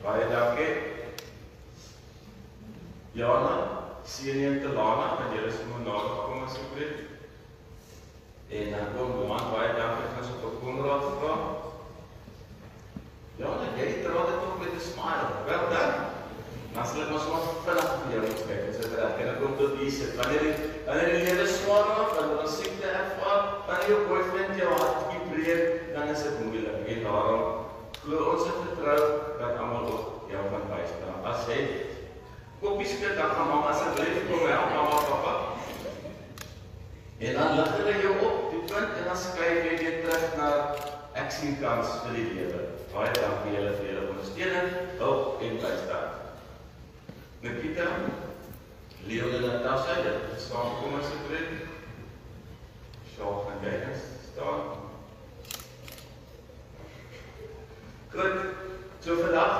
baie dankie, Senior te Lana, want julle is sommer daar gekom asseblief. En dan kom Johan, baie dankie vir ons op 'n Konrad vra. Ja, jy draai dit ook met 'n smile. Wel dan. Dan sal ek maar sommer vinnig vir jou iets kyk. Dis reg. En dan kom tot hier sit. Wanneer die lewe swaar raak, wanneer ons siekte ervaar, wanneer jou boyfriend jou hart breek, dan is dit moeilik. En daarom glo ons en vertrou dat almal ook jou kan bystaan. As jy koppies skit, dan gaan mamma asseblief kom help mamma pappa. En dan lig hulle jou op, die punt, en dan skryf jy weer terug na ek sien kans vir die lewe. Baie dankie julle vir julle ondersteuning, hulp en bystand. Nikita, Leon en Natasha, dit saamkom asseblief. Sjaak en jy staan. Goed, so vandag,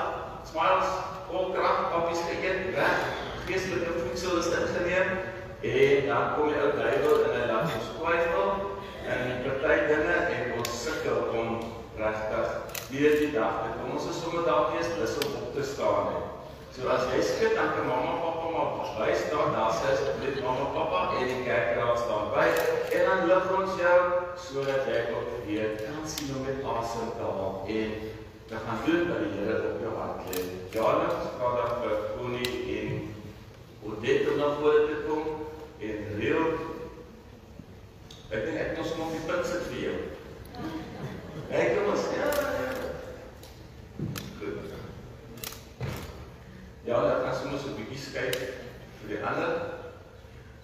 smiles, vol krag, pappies geëet, weg, geestelike voedsel is ingeneem, en dan kom die ou duiwel en hy laat ons twyfel, en die party dinge, en ons sukkel om regtig deur die dag te kom. Ons is sommer dalk eers lus om op te staan. So as jy skit, dan kan mamma, pappa maar by staan, daar sê asseblief mamma, pappa, en die kerkraad staan by, en dan lig ons jou, sodat jy ook weer kan sien om met asem te haal, en te gaan doen wat die Here op jou hart lê. Jaarliks gaan daar vir Connie en Odette om na vore te kom, en Leo, ek dink ek nog sommer op die punt sit vir jou. Ek kom ons, ja. Goed. Ja, dan gaan soms so 'n bietjie skyk vir die ander.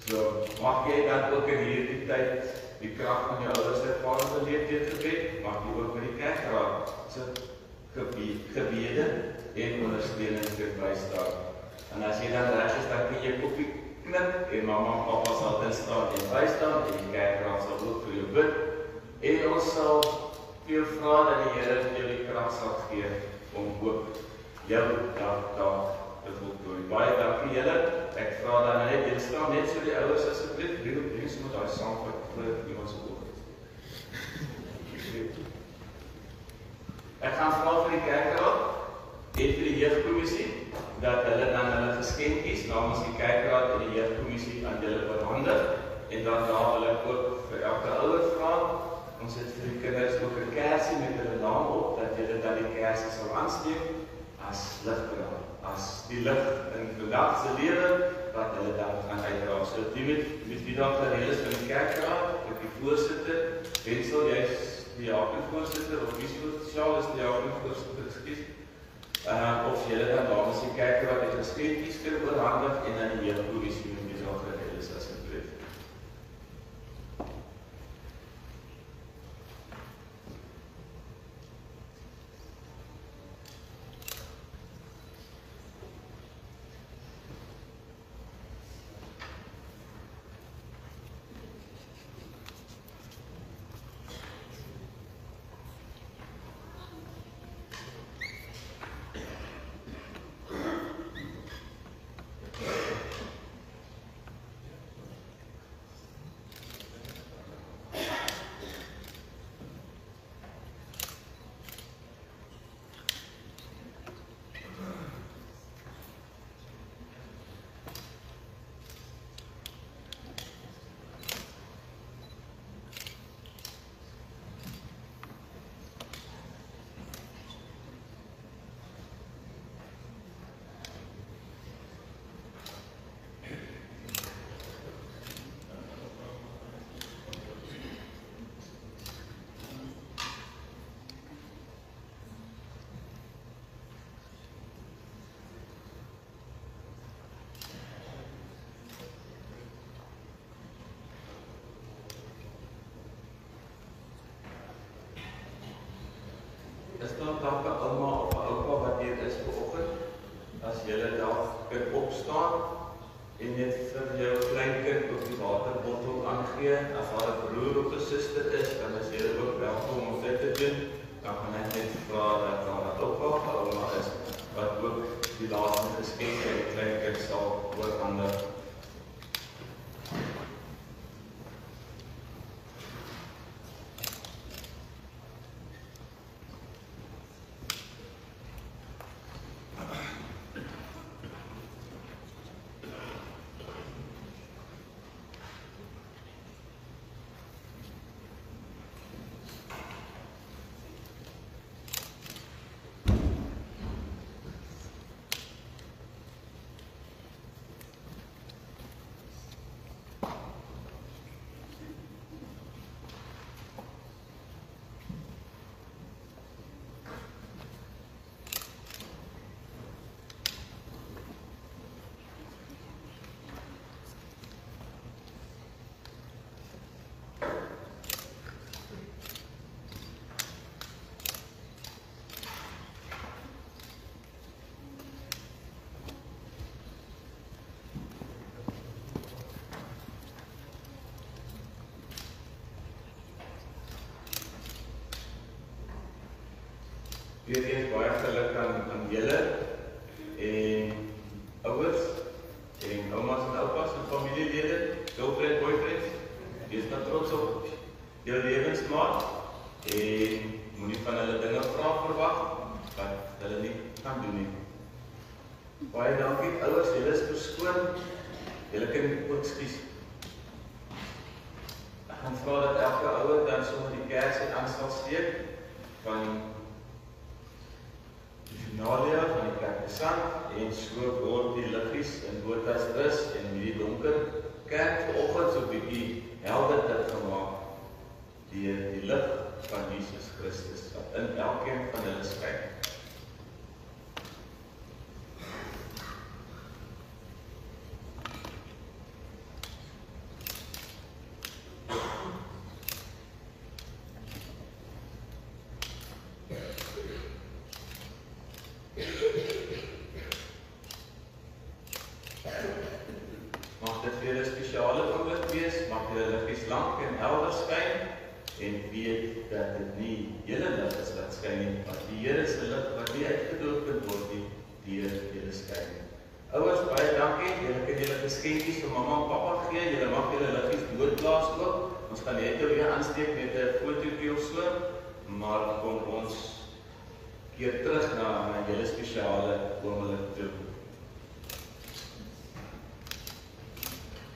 So, mag jy dan ook in hierdie tyd die krag van jou ouers ervaar beleef deur gebed, mag jy ook by die kerkraad sit gebede en ondersteuning vir bystaan. En as jy dan reg is, dan kan jy koppie knip en mamma en pappa sal instaan en bystaan en die kerkraad sal ook vir jou bid. En ons sal vir jou vra dat die Here vir jou die krag sal gee om ook jou dag te voltooi. Baie dankie julle. Ek vra dan net, julle staan net so die ouers asseblief, drie sommer daai saamvat voor iemand se oë. Ek gaan vra vir die kerkraad en vir die jeugkommissie dat hulle dan hulle geskenkies namens die kerkraad en die jeugkommissie aan julle oorhandig en dan daar hulle ook vir elke ouer vra. Ons het vir die kinders ook 'n kersie met hulle naam op dat julle dan die kersie sal aansteek as ligdraad, as die lig in vandag se lewe wat hulle dan gaan uitdra. So die met wie dan gereël is van die kerkraad, ook die voorsitter, Wensel, jy's die jaarvoorsitter of wie spesiaal is die jaarvoorsitter, ekskuus. Of julle dan namens die kerkraad het geskenkies kan oorhandig en dan die jeugkommissie met die saak gereël is asseblief. Is daar dalk 'n ouma of 'n oupa wat hier is vanoggend? As julle dalk kan opstaan en net vir jou kleinkind op die waterbottel aangee, as haar 'n broer of 'n suster is, dan is julle ook welkom om dit te doen. Dan gaan ek net vra dat daar 'n oupa of 'n ouma is wat ook die laaste geskenk aan die kleinkind sal oorhandig. weer eens baie geluk aan julle en ouers en oumas en oupas en familielede, girlfriend, boyfriends. Wees nou trots op julle lewensmaat en moenie van hulle dinge verwag wat hulle nie kan doen nie. Baie dankie ouers, julle is verskoon. Julle kan ook skies. Ek gaan vra dat elke ouer dan sommer die kersie aan sal steek van die finalia van die kerkesang en so word die liggies in Botas rus en die donker kerk vanoggend so 'n bietjie helder dit gemaak deur die lig van Jesus Christus wat in elkeen van hulle skyn. Mag dit weer 'n spesiale oomblik wees, mag julle liggies lank en helder skyn en weet dat dit nie julle lig is wat skyn nie, maar die Here se lig wat nie uitgedoop kan word nie, deur julle skyn. Ouers, baie dankie. Julle kan julle geskenkies vir mamma en pappa gee. Julle mag julle liggies doodblaas ook. Ons gaan net weer aansteek met 'n fotootjie of so, maar kom ons keer terug na julle spesiale oomblik toe.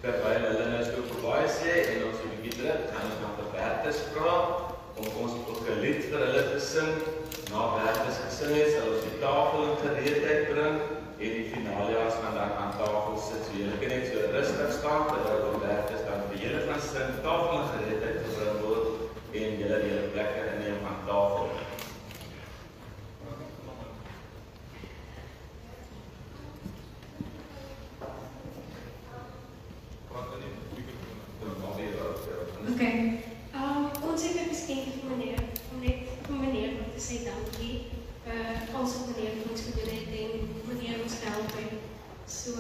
Terwyl hulle nou so verbaai sê en ons 'n bietjie druk, gaan ons dan vir Bertus vra om ons ook 'n lied vir hulle te sing. Na Bertus gesing het, sal ons die tafel in gereedheid bring en die finalia's gaan dan aan tafel sit. So julle kan net so rustig staan terwyl Bertus dan vir julle gaan sing, tafel in gereedheid gebring word en julle die plekke inneem aan tafel. Okay. Ons het 'n geskenk vir meneer, om net vir meneer te sê dankie. Ons het meneer vir ons gedoen het en meneer ons help het. So,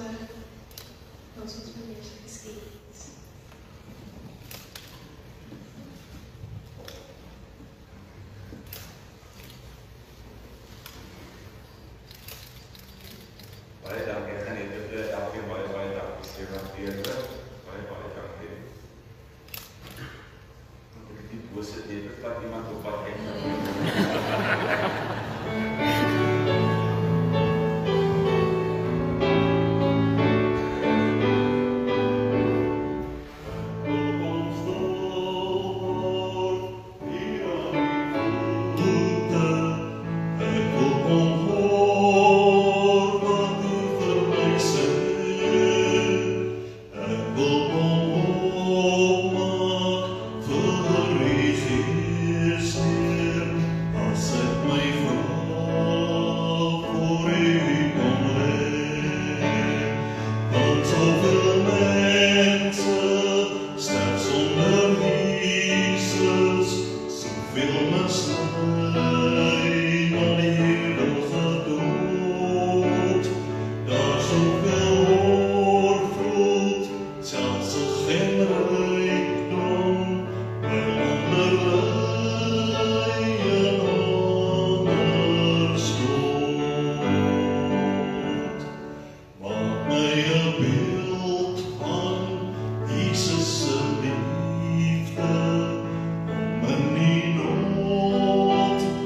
ons het meneer se geskenk. Baie dankie, ek gaan net vir elkeen baie dankie sê wat weer baie dankie. Die bose dit vat iemand op pad uit.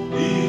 Die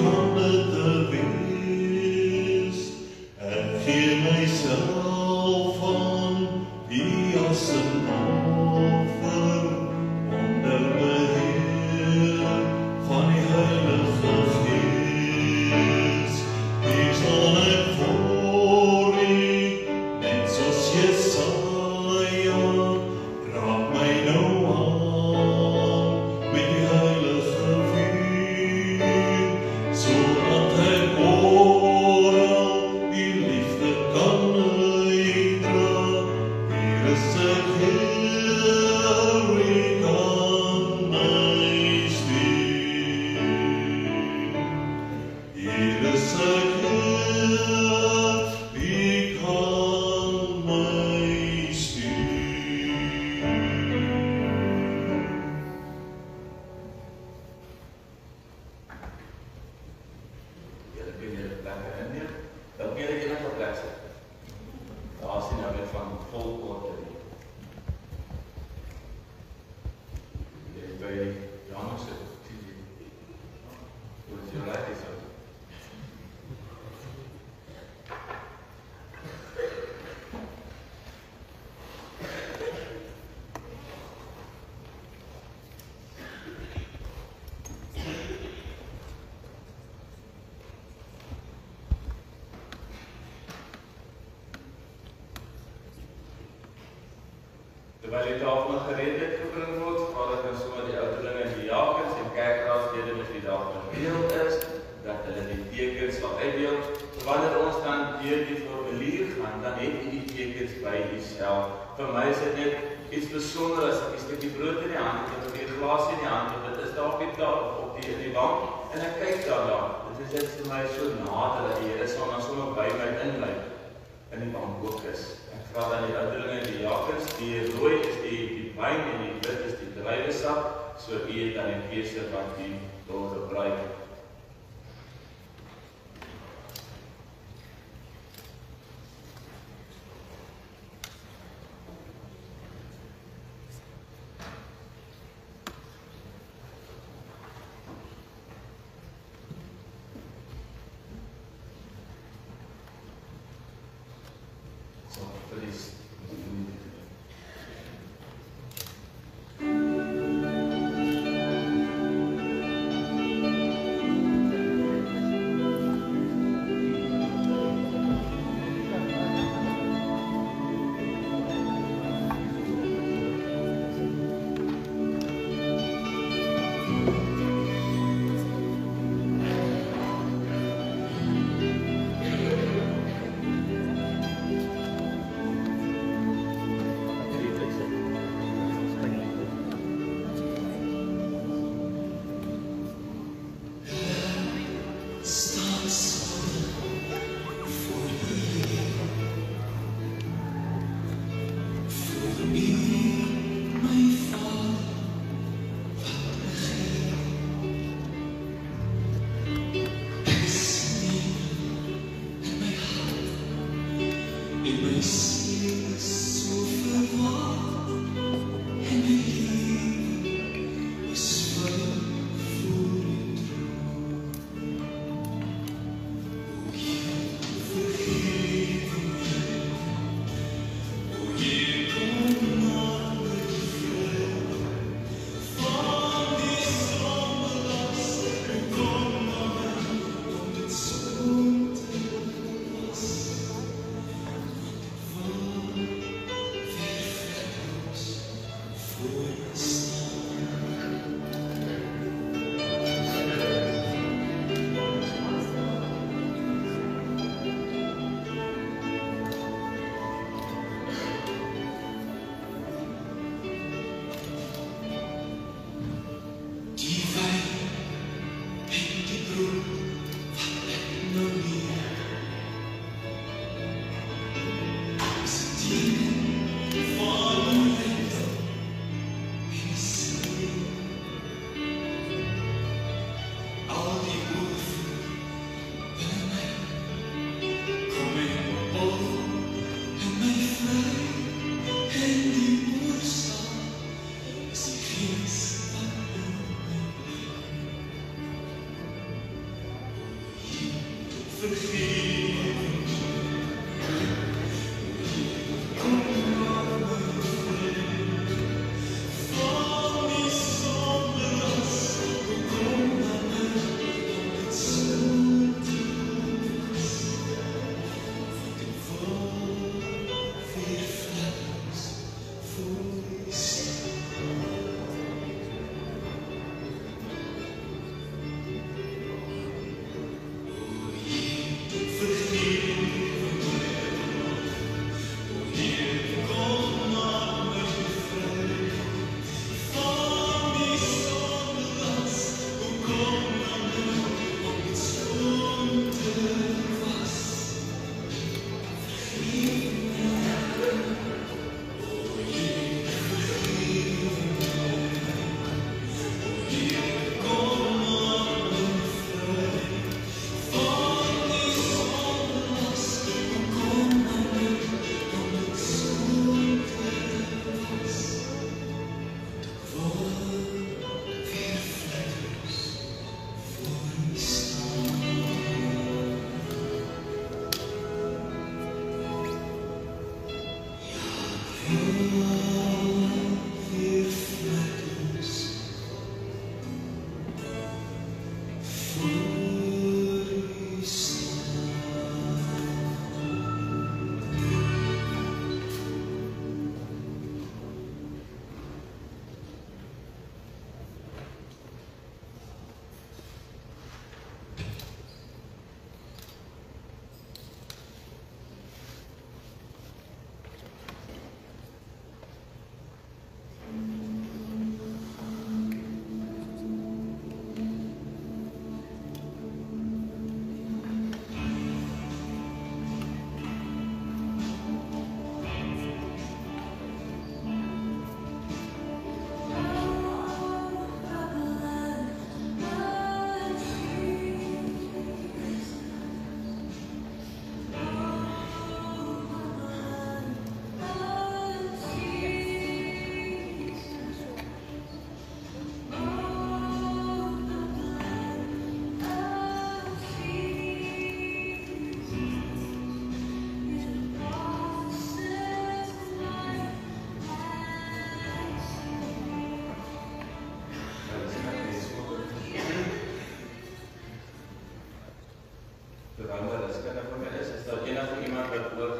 Terwyl die tafel gereedheid gebring word, gaan ek nou sommer die ouderlinge en die diakens en kerkraadslede met wie daar bereeld is, dat hulle die tekens sal uitdeel. So wanneer ons dan deur die formulier gaan, dan het jy die tekens by jouself. Vir my is dit net iets besonder as ek 'n stukkie brood in die hand het, of 'n glas in die hand het, dit is daar op die bank, en ek kyk daarna. Dit is net vir my so nader dat die Here sal dan sommer by my inlei in die bank ook is. Ek vra dan die ouderlinge en die diakens, die rooi is die wyn en die wit is die druiwesap, so u het dan die keuse wat u wil gebruik.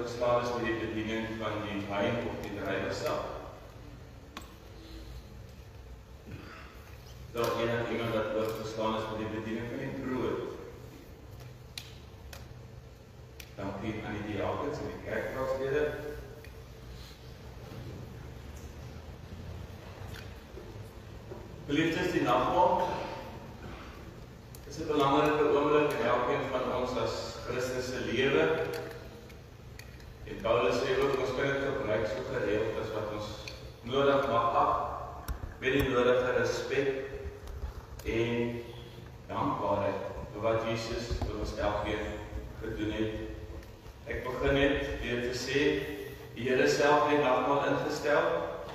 oorgeslaan is met die bediening van die wyn of die druiwesap. Daar iemand wat oorgeslaan is met die bediening van die brood. Dankie aan die diakens en die kerkraadslede. Geliefdes, die nagmaal is 'n belangrike oomblik in elkeen van ons as Christus se lewe. En Paulus sê ook, ons kan dit gebruik so gereeld as wat ons nodig mag ag, met die nodige respek en dankbaarheid vir wat Jesus vir ons elkeen gedoen het. Ek begin net deur te sê, die Here self het nagmaal ingestel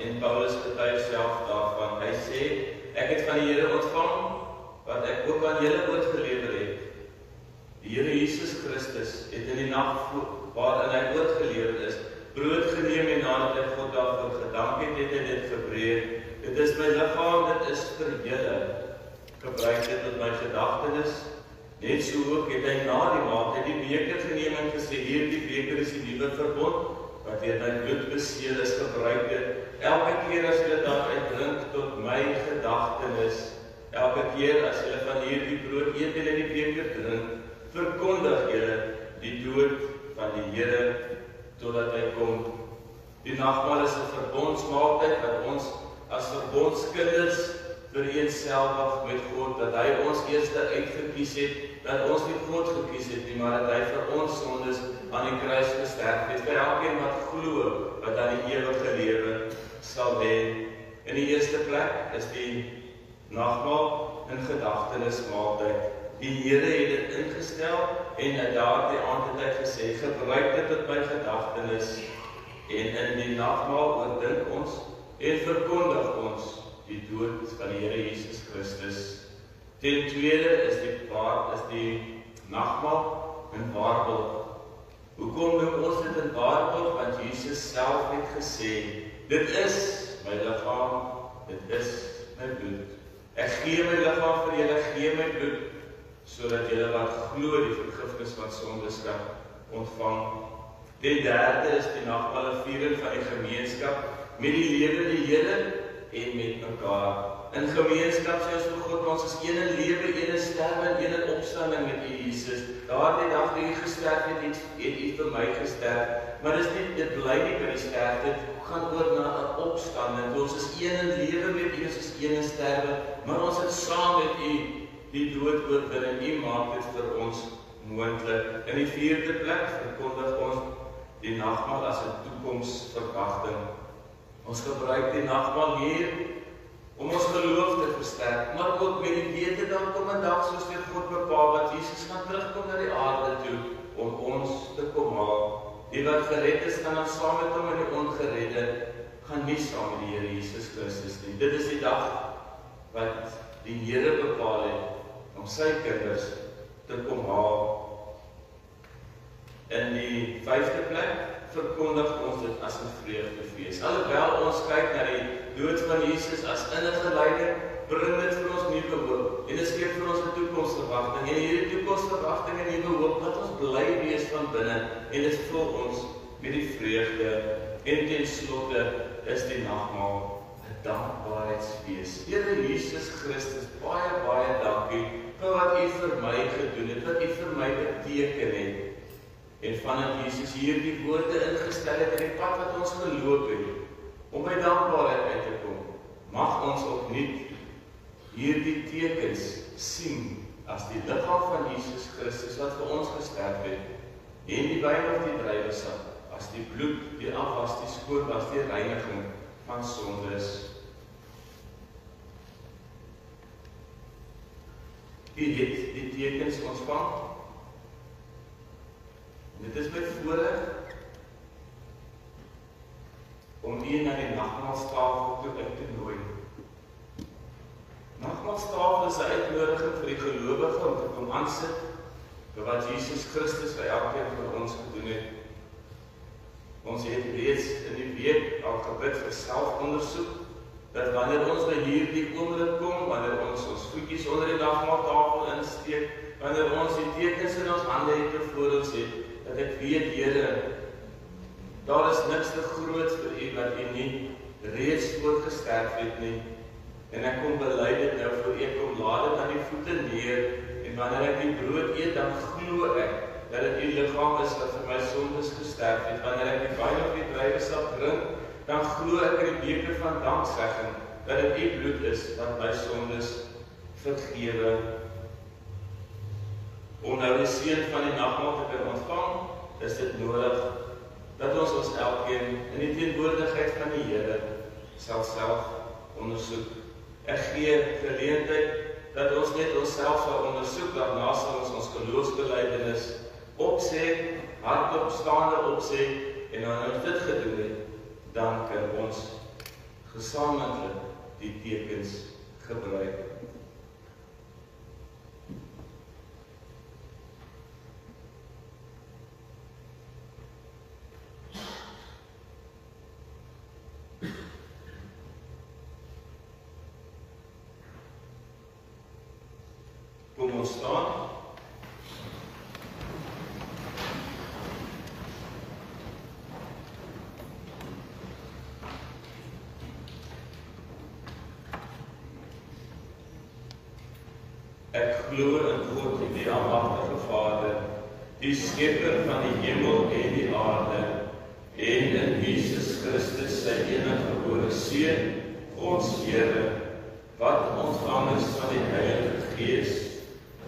en Paulus getuig self daarvan. Hy sê, ek het van die Here ontvang wat ek ook aan julle oorgelewer het. Die Here Jesus Christus het in die nag waarin hy oorgelewer is, brood geneem en nadat hy God daarvoor gedank het, het hy dit gebreek. Dit is my liggaam, dit is vir julle. Gebruik dit tot my gedagtenis. Net so ook het hy na die maaltyd die beker geneem en gesê, hierdie beker is die nuwe verbond, wat deur my bloed beseël is, gebruik dit elke keer as julle daaruit drink tot my gedagtenis. Elke keer as julle van hierdie brood eet en in die beker drink, verkondig julle die dood van die Here totdat hy kom. Die nagmaal is 'n verbondsmaaltyd wat ons as verbondskinders vereenselwig met God, dat hy ons eerste uitgekies het, dat ons nie God gekies het nie, maar dat hy vir ons sondes aan die kruis gesterf het, vir elkeen wat glo, wat aan die ewige lewe sal hê. In die eerste plek is die nagmaal 'n gedagtenismaaltyd. Die Here het dit ingestel en het daardie aand het hy gesê, gebruik dit tot my gedagtenis. En in die nagmaal oordink ons en verkondig ons die dood van die Here Jesus Christus. Ten tweede is die nagmaal 'n waarborg. Hoekom noem ons dit 'n waarborg? Want Jesus self het gesê, dit is my liggaam, dit is my bloed. Ek gee my liggaam vir julle, gee my bloed, sodat julle wat glo die vergifnis van sondes kan ontvang. Die derde is die nagmaal 'n viering van die gemeenskap met die lewende Here en met mekaar. In gemeenskap sê ons vir God, ons is een in lewe, een in sterwe en een in opstanding met U Jesus. Daardie dag toe U gesterf het, het U vir my gesterf. Maar dit bly nie by die sterfte, dit gaan oor na 'n opstanding. Ons is een in lewe met U, ons is een in sterwe, maar ons het saam met U die dood oorwin en U maak dit vir ons moontlik. In die vierde plek verkondig ons die nagmaal as 'n toekomsverwagting. Ons gebruik die nagmaal hier om ons geloof te versterk, maar ook met die wete dan kom 'n dag soos deur God bepaal dat Jesus gaan terugkom na die aarde toe om ons te kom haal. Die wat gered is, gaan dan saam met hom, en die ongeredde gaan nie saam met die Here Jesus Christus nie. Dit is die dag wat die Here bepaal het om sy kinders te kom haal. In die vyfde plek verkondig ons dit as 'n vreugdefees. Alhoewel ons kyk na die dood van Jesus as innige lyding, bring dit vir ons nuwe hoop. En dit skep vir ons 'n toekomsverwagting. En hierdie toekomsverwagting en nuwe hoop laat ons bly wees van binne en dit vul ons met die vreugde. En ten slotte is die nagmaal 'n dankbaarheidsfees. Here Jesus Christus, baie dankie vir wat U vir my gedoen het, wat U vir my beteken het. En vandat Jesus hierdie woorde ingestel het in die pad wat ons geloop het, om by dankbaarheid uit te kom, mag ons opnuut hierdie tekens sien as die liggaam van Jesus Christus wat vir ons gesterf het, en die wyn of die druiwesap as die bloed, die afwas, die skoonwas, die reiniging van sondes. U het die tekens ontvang. Dit is my voorreg om u na die nagmaalstafel toe uit te nooi. Nagmaalstafel is 'n uitnodiging vir die gelowige om te kom aansit vir wat Jesus Christus vir elkeen van ons gedoen het. Ons het reeds in die week al gebid vir selfondersoek, dat wanneer ons by hierdie oomblik kom, wanneer ons voetjies onder die nagmaaltafel insteek, wanneer ons die tekens in ons hande het voor ons het, dat ek weet, Here, Daar is niks te groot vir u wat u nie reeds voorgesterf het nie. En ek kom bely dit nou vir u, kom laat dit aan die voete neer, en wanneer ek die brood eet, dan glo ek dat dit u liggaam is wat vir my sondes gesterf het. Wanneer ek die wyn of die druiwesap drink, dan glo ek in die beker van danksegging dat dit u bloed is wat my sondes vergewe. Om nou die seën van die nagmaal te kan ontvang, is dit nodig dat ons elkeen in die teenwoordigheid van die Here self ondersoek. Ek gee geleentheid dat ons net onsself sal ondersoek, daarna sal ons geloofsbelijdenis opsê, hardop staande opsê, en wanneer ons dit gedoen het, dan kan ons gesamentlik die tekens gebruik. Kom ons staan. Ek glo in God, die almagtige Vader, die skepper van die hemel en die aarde, en in Jesus Christus, sy eniggebore Seun, ons Here, wat ontvang is van die Heilige Gees,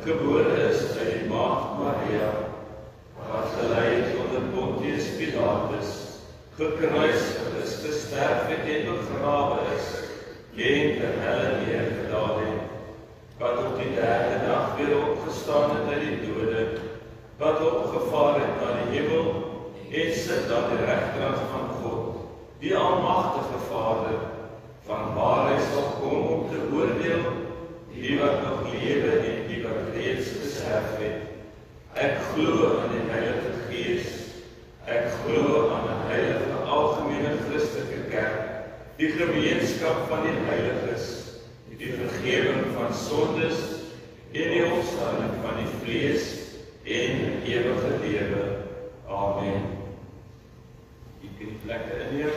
gebore is uit die Maagd Maria, wat gelei het onder Pontius Pilatus, gekruisig is, gesterf het en begrawe is, en ter helle neergedaal het, wat op die derde dag weer opgestaan het uit die dode, wat opgevaar het na die hemel, en sit aan die regterhand van God, die almagtige Vader, van waar hy sal kom om te oordeel, die wat nog lewe en die wat reeds gesterf het. Ek glo aan die Heilige Gees, ek glo aan 'n heilige algemene Christelike kerk, die gemeenskap van die heiliges, die vergewing van sondes en die opstanding van die vlees en ewige lewe. Amen. Jy kan die plekke inneem.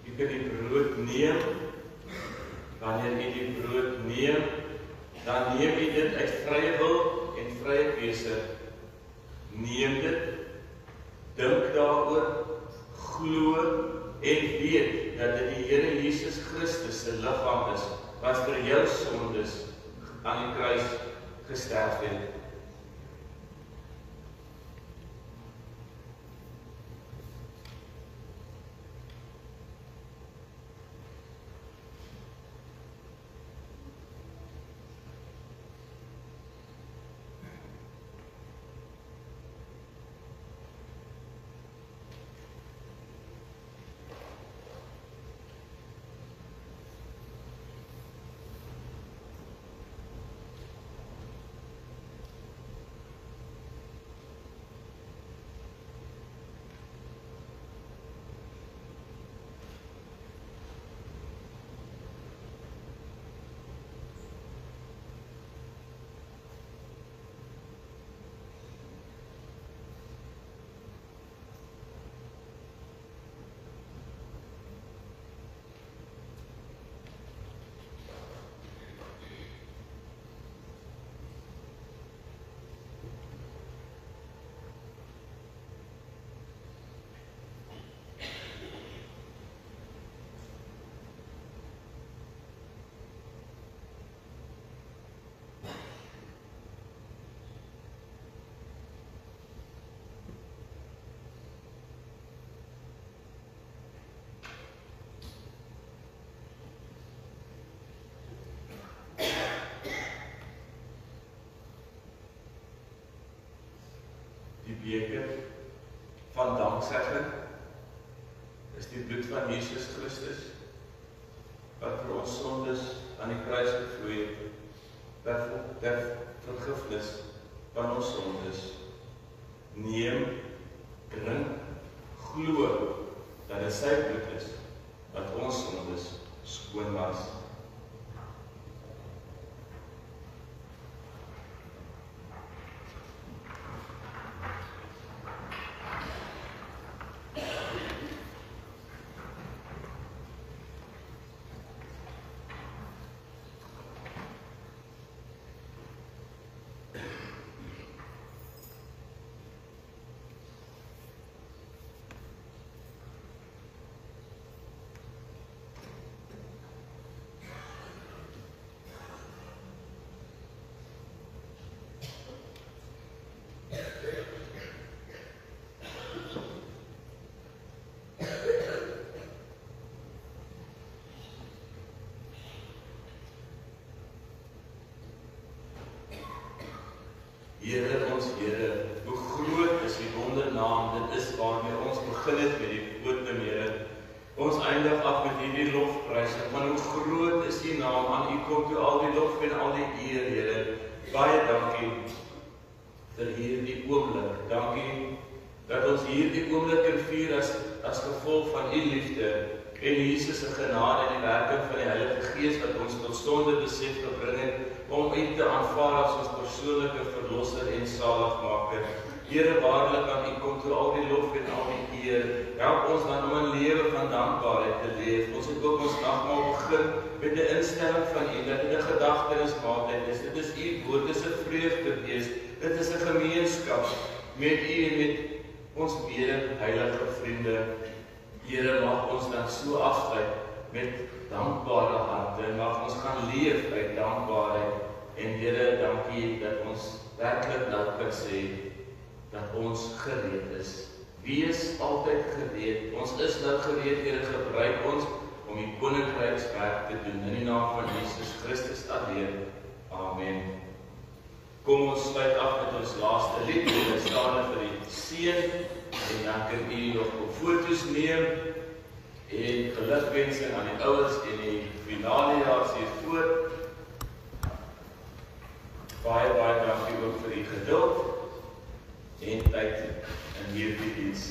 Jy kan die brood neem. Wanneer jy die brood neem, dan neem jy dit uit vrye wil en vrye keuse. Neem dit, dink daaroor, glo en weet dat dit die Here Jesus Christus se liggaam is, wat vir jou sondes aan die kruis gesterf het. Die beker van danksegging is die bloed van Jesus Christus, wat vir ons sondes aan die kruis gevloei het, ter vergifnis van ons sondes. Neem, drink, glo dat dit sy bloed is, wat ons sondes naam, dit is waarmee ons begin het met die woordneem, Here. Ons eindig af met hierdie lofprysing, van hoe groot is die naam, aan U kom toe al die lof en al die eer, Here. Baie dankie vir hierdie oomblik. Dankie dat ons hierdie oomblik kan vier as gevolg van U liefde en Jesus se genade en die werking van die Heilige Gees wat ons tot sonde besef gebring het om U te aanvaar as ons persoonlike verlosser en saligmaker. Here, waarlik aan U kom toe al die lof en al die eer. Help ons dan om 'n lewe van dankbaarheid te leef. Ons het ook ons nagmaal begin met 'n instelling van U dat dit 'n gedagtenismaaltyd is. Dit is U woord, dit is 'n vreugdefees. Dit is 'n gemeenskap met U en met ons mede-heilige vriende. Here, mag ons dan so afsluit met dankbare harte. Mag ons gaan leef uit dankbaarheid. En Here, dankie dat ons werklik nou kan sê dat ons gereed is. Wees altyd gereed. Ons is nou gereed, Here, gebruik ons om die koninkrykswerk te doen. In die naam van Jesus Christus alleen. Amen. Kom ons sluit af met ons laaste lied. Ons staan vir die seën en dan kan u nog op foto's neem en gelukwensing aan die ouers en die finalejaars hiervoor. Baie dankie ook vir die geduld en tyd in hierdie diens.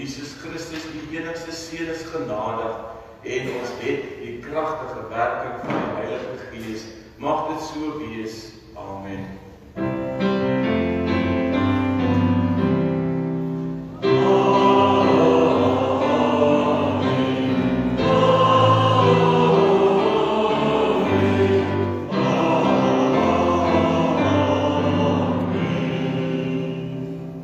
Jesus Christus, die enigste Seun, is genadig en ons het die kragtige werking van die Heilige Gees. Mag dit so wees. Amen.